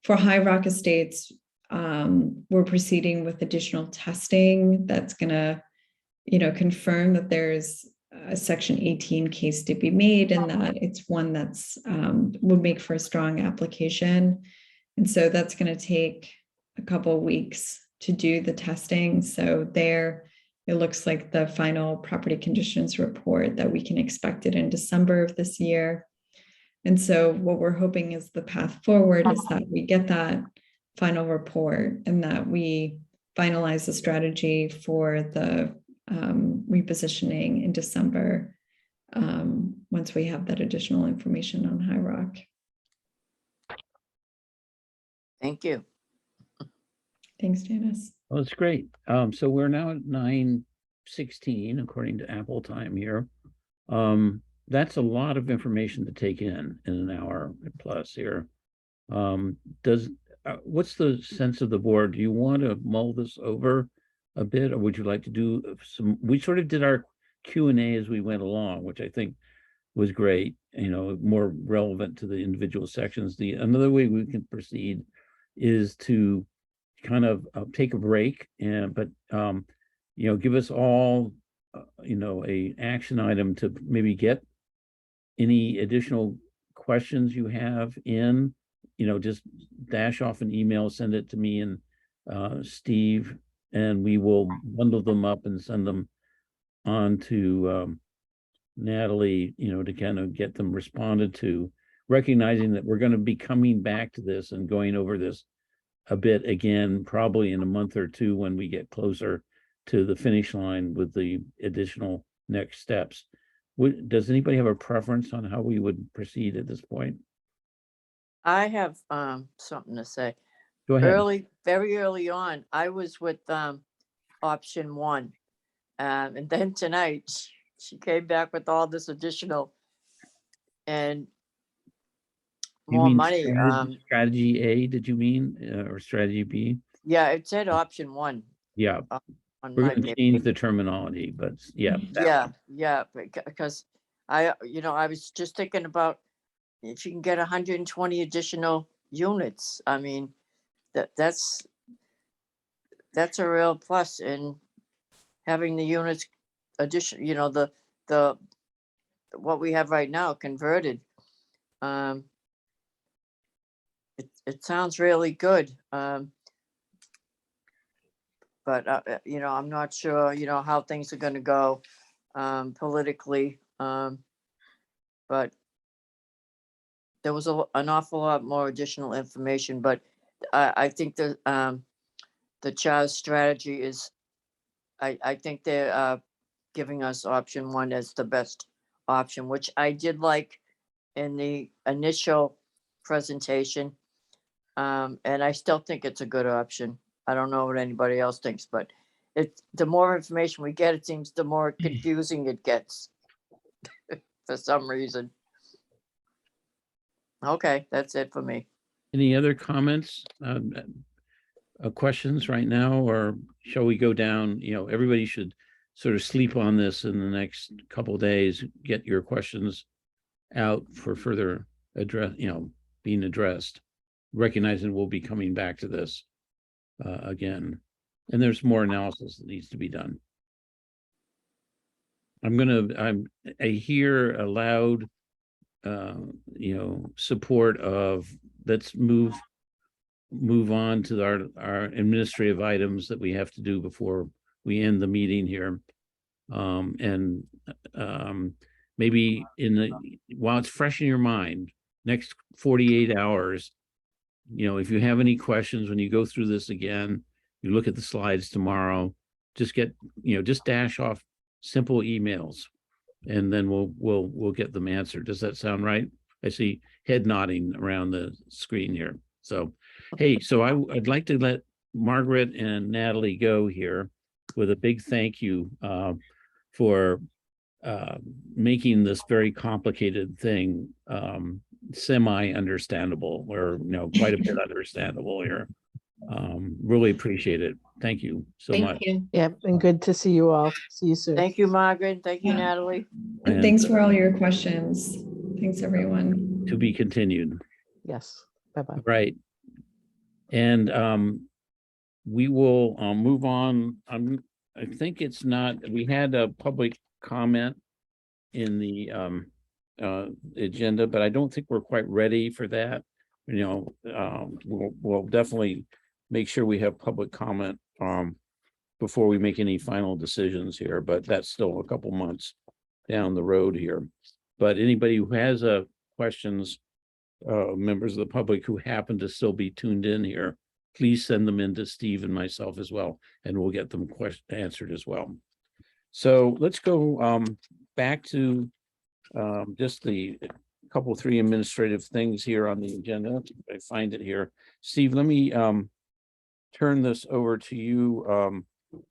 For High Rock Estates, we're proceeding with additional testing that's going to, confirm that there's a Section 18 case to be made, and that it's one that's would make for a strong application. And so that's going to take a couple of weeks to do the testing. So there, it looks like the final property conditions report that we can expect it in December of this year. And so what we're hoping is the path forward is that we get that final report and that we finalize the strategy for the repositioning in December, once we have that additional information on High Rock. Thank you. Thanks, Janice. Well, it's great. So we're now at 9:16 according to Apple time here. That's a lot of information to take in an hour plus here. What's the sense of the board? Do you want to mull this over a bit, or would you like to do some? We sort of did our Q&A as we went along, which I think was great, you know, more relevant to the individual sections. Another way we can proceed is to kind of take a break but you know, give us all you know, a action item to maybe get any additional questions you have in, you know, just dash off an email, send it to me and Steve, and we will bundle them up and send them on to Natalie, you know, to kind of get them responded to, recognizing that we're going to be coming back to this and going over this a bit again, probably in a month or two when we get closer to the finish line with the additional next steps. Does anybody have a preference on how we would proceed at this point? I have something to say. Go ahead. Very early on, I was with option one. And then tonight, she came back with all this additional and You more mean money. strategy A, did you mean, or strategy B? Yeah, it said option one Yeah, on we're my going to paper. change the terminology, but yeah. Yeah, because you know, I was just thinking about if you can get 120 additional units. I mean, that's a real plus in having the units addition, you know, the what we have right now converted. It sounds really good. But you know, I'm not sure, you know, how things are going to go politically. But there was an awful lot more additional information. But I think the CHA's strategy is, I think they're giving us option one as the best option, which I did like in the initial presentation. And I still think it's a good option. I don't know what anybody else thinks, but the more information we get, it seems the more confusing it gets for some reason. Okay, that's it for me. Any other comments, questions right now, or shall we go down? You know, everybody should sort of sleep on this in the next couple of days, get your questions out for further being addressed, recognizing we'll be coming back to this again. And there's more analysis that needs to be done. I hear a loud, support of let's move on to our administrative items that we have to do before we end the meeting here. Maybe while it's fresh in your mind, next 48 hours, if you have any questions when you go through this again, you look at the slides tomorrow, just dash off simple emails, and then we'll get them answered. Does that sound right? I see head nodding around the screen here. So, hey, I'd like to let Margaret and Natalie go here with a big thank you for making this very complicated thing semi-understandable, or quite a bit understandable here. Really appreciate it. Thank you so much. Thank you. Yep, and good to see you all. See you soon. Thank you, Margaret. Thank you, Yeah. Natalie. And thanks for all your questions. Thanks, everyone. To be continued. Yes, bye-bye. Right. And we will move on. I think we had a public comment in the agenda, but I don't think we're quite ready for that. We'll definitely make sure we have public comment before we make any final decisions here, but that's still a couple months down the road here. But anybody who has questions, members of the public who happen to still be tuned in here, please send them in to Steve and myself as well, and we'll get them answered as well. So let's go back to just the couple, three administrative things here on the agenda. I find it here. Steve, let me turn this over to you.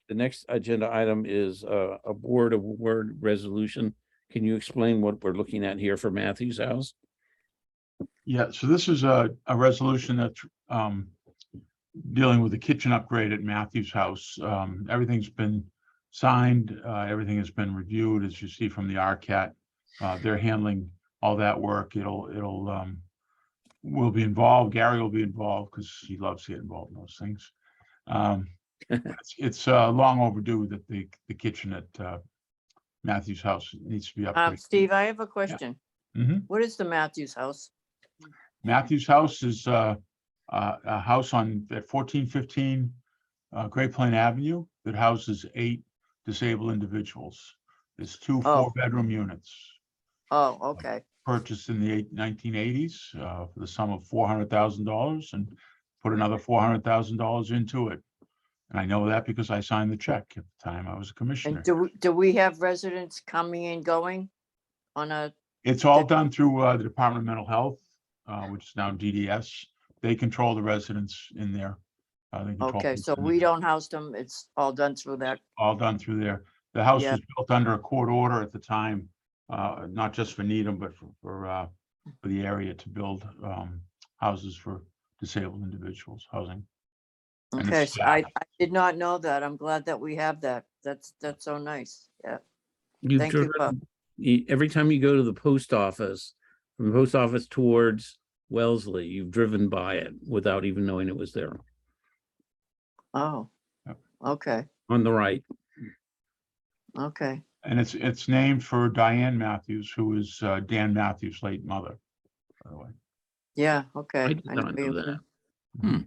The next agenda item is a board award resolution. Can you explain what we're looking at here for Matthews House? Yeah, so this is a resolution that's dealing with the kitchen upgrade at Matthews House. Everything's been signed, everything has been reviewed, as you see from the RCAT. They're handling all that work. We'll be involved. Gary will be involved because he loves to get involved in those things. It's long overdue that the kitchen at Matthews House needs to be upgraded. Steve, I have a question. Mhm. What is the Matthews House? Matthews House is a house at 1415 Great Plain Avenue that houses 8 disabled individuals. There's 2 Oh. 4-bedroom units Oh, okay. purchased in the 1980s for the sum of $400,000 and put another $400,000 into it. And I know that because I signed the check at the time I was a commissioner. And do we have residents coming and going on a, It's all done through the Department of Mental Health, which is now DDS. They control the residents in there. They control okay, who's so in we there. don't house them. It's all done through that. All done through there. The house Yeah. was built under a court order at the time, not just for Needham, but for the area to build houses for disabled individuals, housing. And Okay, it's so I did not know that. I'm glad that we have that. That's so nice. Yeah. You've Thank you, driven, every time you go to the post office, from the post office towards Wellesley, you've driven by it without even knowing it was there Oh, Yep. okay, on the right. okay. And it's named for Diane Matthews, who is Dan Matthews' late mother, by the way. Yeah, okay. I did I not knew know you- that.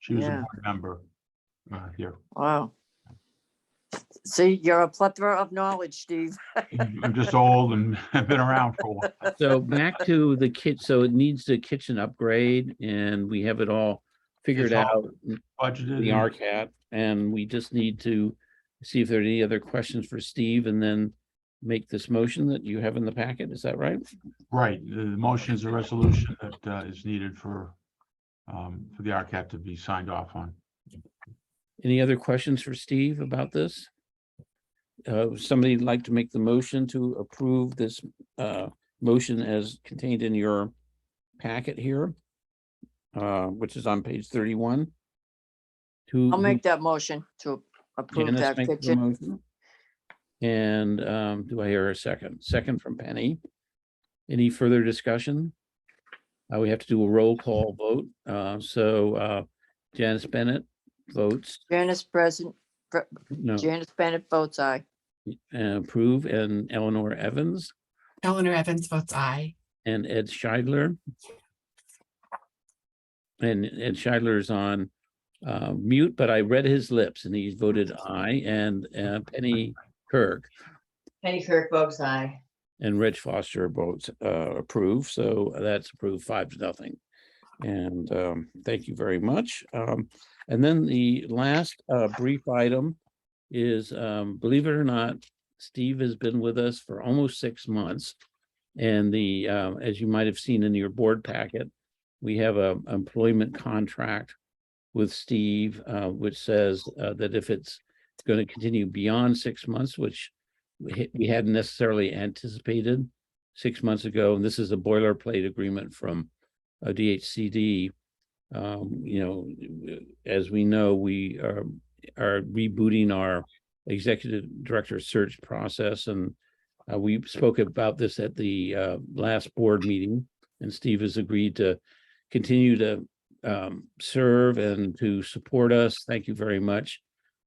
She was a Yeah. board member here. Wow. See, you're a plethora of knowledge, Steve. I'm just old and have been around for a while. So back to the so it needs the kitchen upgrade and we have it all figured It's all out, Budgeted. the and- RCAT, and we just need to see if there are any other questions for Steve and then make this motion that you have in the packet. Is that right? Right, the motion is a resolution that is needed for the RCAT to be signed off on. Any other questions for Steve about this? Somebody like to make the motion to approve this motion as contained in your packet here, which is on page 31. I'll make that motion to approve Janice that makes the kitchen. motion. And do I hear a second? Second from Penny. Any further discussion? We have to do a roll call vote. So Janice Bennett votes Janice present, no, Janice Bennett votes aye. approve, and Eleanor Evans Eleanor Evans votes aye. and Ed Scheidler. And Ed Scheidler is on mute, but I read his lips and he voted aye. And Penny Kirk Penny Kirk votes aye. and Rich Foster votes approve. So that's approved 5-0. And thank you very much. And then the last brief item is, believe it or not, Steve has been with us for almost 6 months. And as you might have seen in your board packet, we have an employment contract with Steve, which says that if it's going to continue beyond 6 months, which we hadn't necessarily anticipated 6 months ago, and this is a boilerplate agreement from DHCD. As we know, we are rebooting our executive director search process, and we spoke about this at the last board meeting, and Steve has agreed to continue to serve and to support us. Thank you very much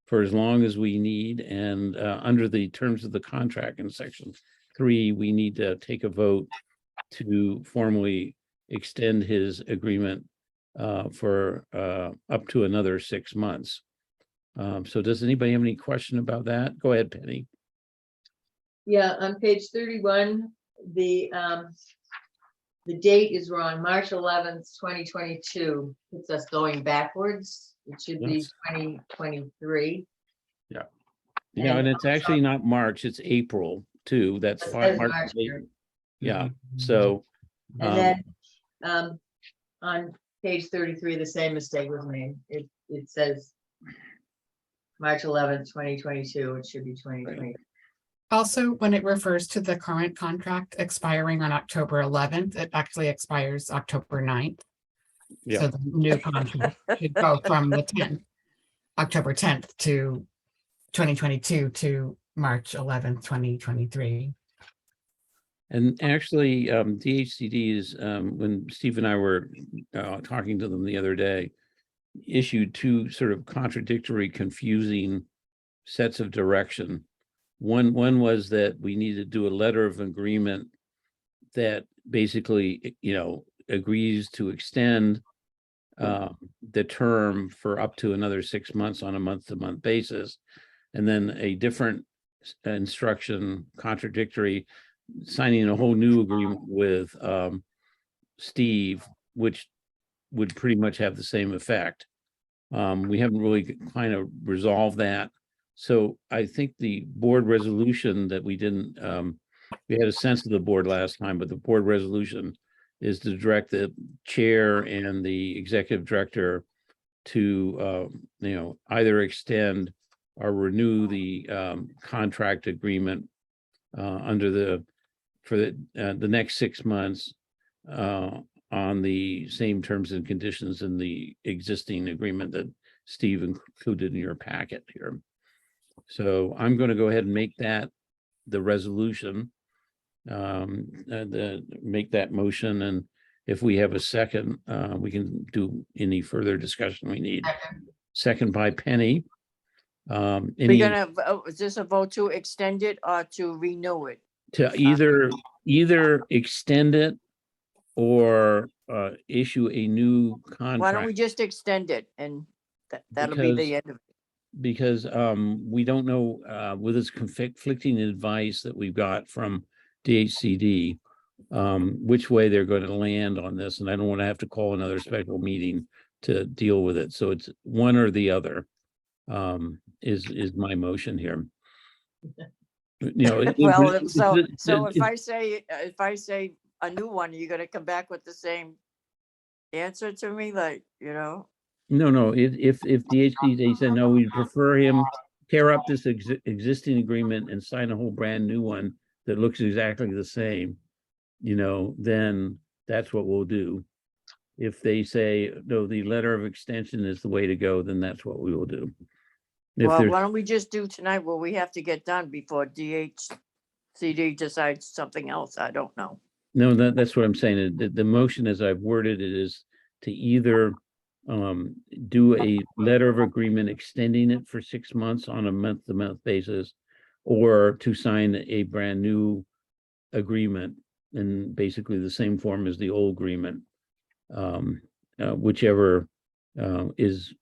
for as long as we need. And under the terms of the contract in section 3, we need to take a vote to formally extend his agreement for up to another 6 months. So does anybody have any question about that? Go ahead, Penny. Yeah, on page 31, the date is wrong, March 11th, 2022. It's us going backwards. It should be Yes. 2023. Yeah. Yeah, and And it's actually not March, it's April too. That's It fine. says March March is late. here. Yeah, so. And um, then, on page 33, the same mistake was made. It says March 11th, 2022, it should be 2020. Also, when it refers to the current contract expiring on October 11th, it actually expires October 9th. Yeah. So the new contract should go from the 10th, October 10th to 2022 to March 11th, 2023. And actually, DHCD is, when Steve and I were talking to them the other day, issued two sort of contradictory, confusing sets of direction. One was that we need to do a letter of agreement that basically, agrees to extend the term for up to another 6 months on a month-to-month basis. And then a different instruction, contradictory, signing a whole new agreement with Steve, which would pretty much have the same effect. We haven't really kind of resolved that. So I think the board resolution that we didn't, we had a sense of the board last time, but the board resolution is to direct the chair and the executive director to, either extend or renew the contract agreement for the next 6 months on the same terms and conditions in the existing agreement that Steve included in your packet here. So I'm going to go ahead and make that the resolution, make that motion, and if we have a second, we can do any further discussion we need. Second by Penny. We're Any gonna, is this a vote to extend it or to renew it? to either extend it or issue a new Why don't we contract, just extend it and that'll be the end of it? because we don't know with this conflicting advice that we've got from DHCD, which way they're going to land on this, and I don't want to have to call another special meeting to deal with it. So it's one or the other, is my motion here. Well, if I say a new one, you're gonna come back with the same answer to me, like, No, if DHCD said, no, we prefer him tear up this existing agreement and sign a whole brand new one that looks exactly the same, then that's what we'll do. If they say, no, the letter of extension is the way to go, then that's what we will do. If well, there's, why don't we just do tonight what we have to get done before DHCD decides something else? I don't know. no, that's what I'm saying. The motion as I've worded it is to either do a letter of agreement extending it for 6 months on a month-to-month basis, or to sign a brand new agreement in basically the same form as the old agreement, whichever is,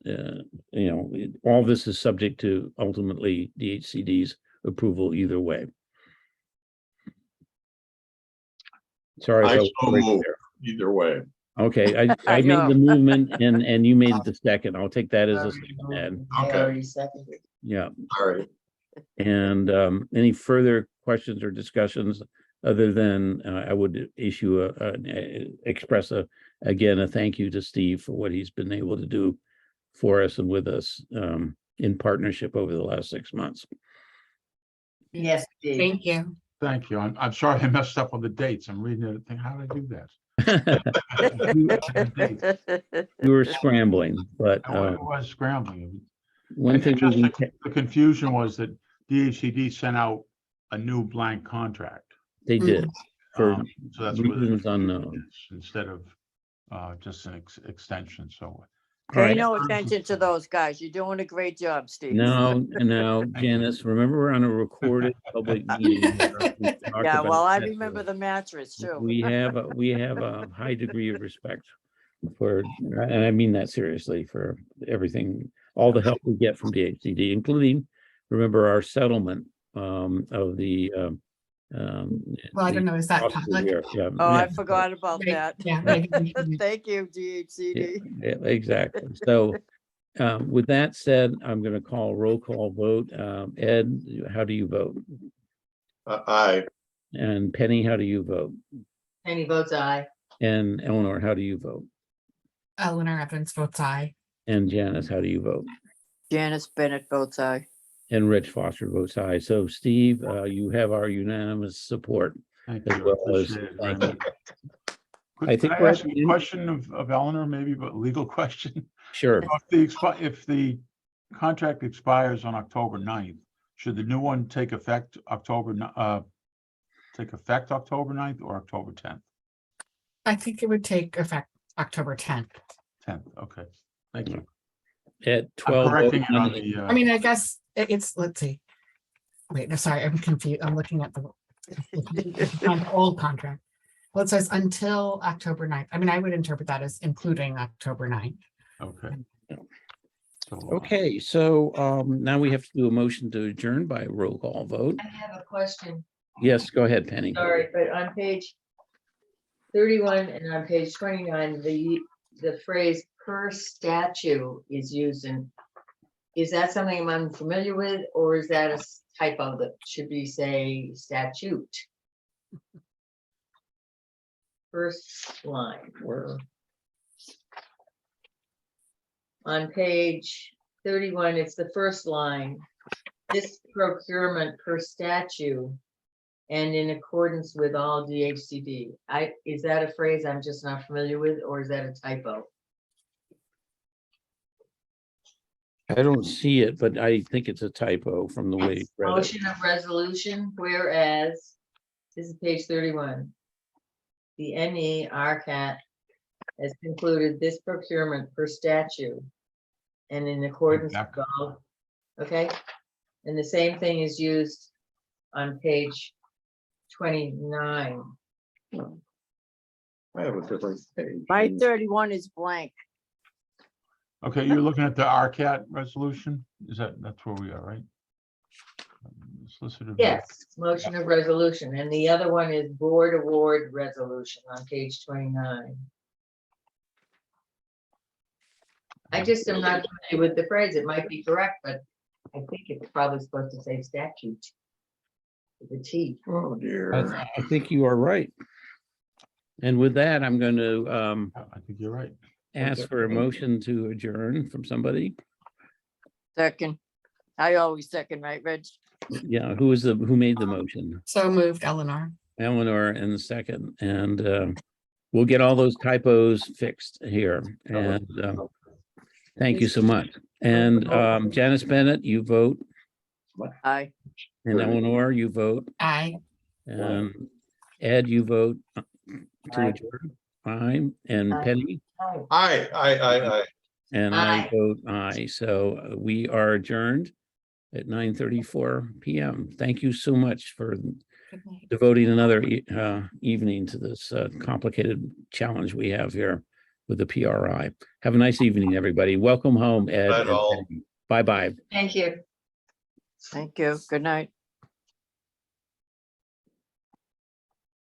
all this is subject to ultimately DHCD's approval either way. Sorry. I if was so right moved there. either way. Okay, I I made the know. movement and you made the second. I'll take that as a second, Ed. I Okay. already seconded. Yeah. All right. And any further questions or discussions other than I would issue express again a thank you to Steve for what he's been able to do for us and with us in partnership over the last 6 months. Yes, Steve. Thank you. Thank you. I'm sorry I messed up on the dates. I'm reading it, thinking, how did I do that? We were scrambling, but I was scrambling. one And thing just we the confusion was that DHCD sent out a new blank contract. they did for So that's what reasons it unknown. is, instead of just an extension. So Pay right. no attention to those guys. You're doing a great job, Steve. No, Janice, remember we're on a recorded public meeting. here. We talk Yeah, about well, I that. remember the mattress too. We have a high degree of respect for, and I mean that seriously, for everything, all the help we get from DHCD, including, remember, our settlement of the Well, I don't know, is that cost of the public? year. Yeah, Oh, I yeah. forgot about Right, that. yeah, maybe we shouldn't. Thank you, DHCD. Yeah, exactly. So With that said, I'm going to call roll call vote. Ed, how do you vote? Aye. And Penny, how do you vote? Penny votes aye. And Eleanor, how do you vote? Eleanor Evans votes aye. And Janice, how do you vote? Janice Bennett votes aye. And Rich Foster votes aye. So Steve, you have our unanimous support. Thank As you. well as- Appreciate it thank very you. much. I think Could I we're ask at a the end. question of Eleanor, maybe, but legal question? Sure. If the contract expires on October 9th, should the new one take effect October 9th or October 10th? I think it would take effect October 10th. 10th, okay. Thank you. At I'm 12. correcting it on the, I mean, I guess it's, let's see. Wait, no, sorry, I'm confused. I'm looking at the old contract. Well, it says until October 9th. I mean, I would interpret that as including October 9th. okay. So, Okay, so now we have to do a motion to adjourn by roll call vote. I have a question. Yes, go ahead, Penny. Sorry, but on page 31 and on page 29, the phrase per statute is used in, is that something I'm unfamiliar with, or is that a typo that should be say statute? First line, or on page 31, it's the first line. This procurement per statute and in accordance with all DHCD. Is that a phrase I'm just not familiar with, or is that a typo? I don't see it, but I think it's a typo from the way you read it. Motion of resolution, whereas, this is page 31. The NERCAT has concluded this procurement per statute and in accordance with all, okay? And the same thing is used on page 29. I have a different page. My 31 is blank. okay, you're looking at the RCAT resolution? That's where we are, right? Solicitor. Yes, motion of resolution, and the other one is board award resolution on page 29. I just am not familiar with the phrase. It might be correct, but I think it's probably supposed to say statute. With a T. Oh, dear. I think you are right. And with that, I'm going to I think you're right. ask for a motion to adjourn from somebody. Second. I always second, right, Reg? Yeah, who made the motion? So moved, Eleanor. Eleanor in the second, and we'll get all those typos fixed here. And thank you so much. And Janice Bennett, you vote, Aye. and Eleanor, you vote, Aye. and Ed, you vote to Aye. adjourn. Aye, and Aye. Penny, Aye. and I Aye. vote aye. So we are adjourned at 9:34 p.m. Thank you so much for Good night. devoting another evening to this complicated challenge we have here with the PRI. Have a nice evening, everybody. Welcome home, Ed. Night all. Bye-bye. Thank you. Thank you. Good night.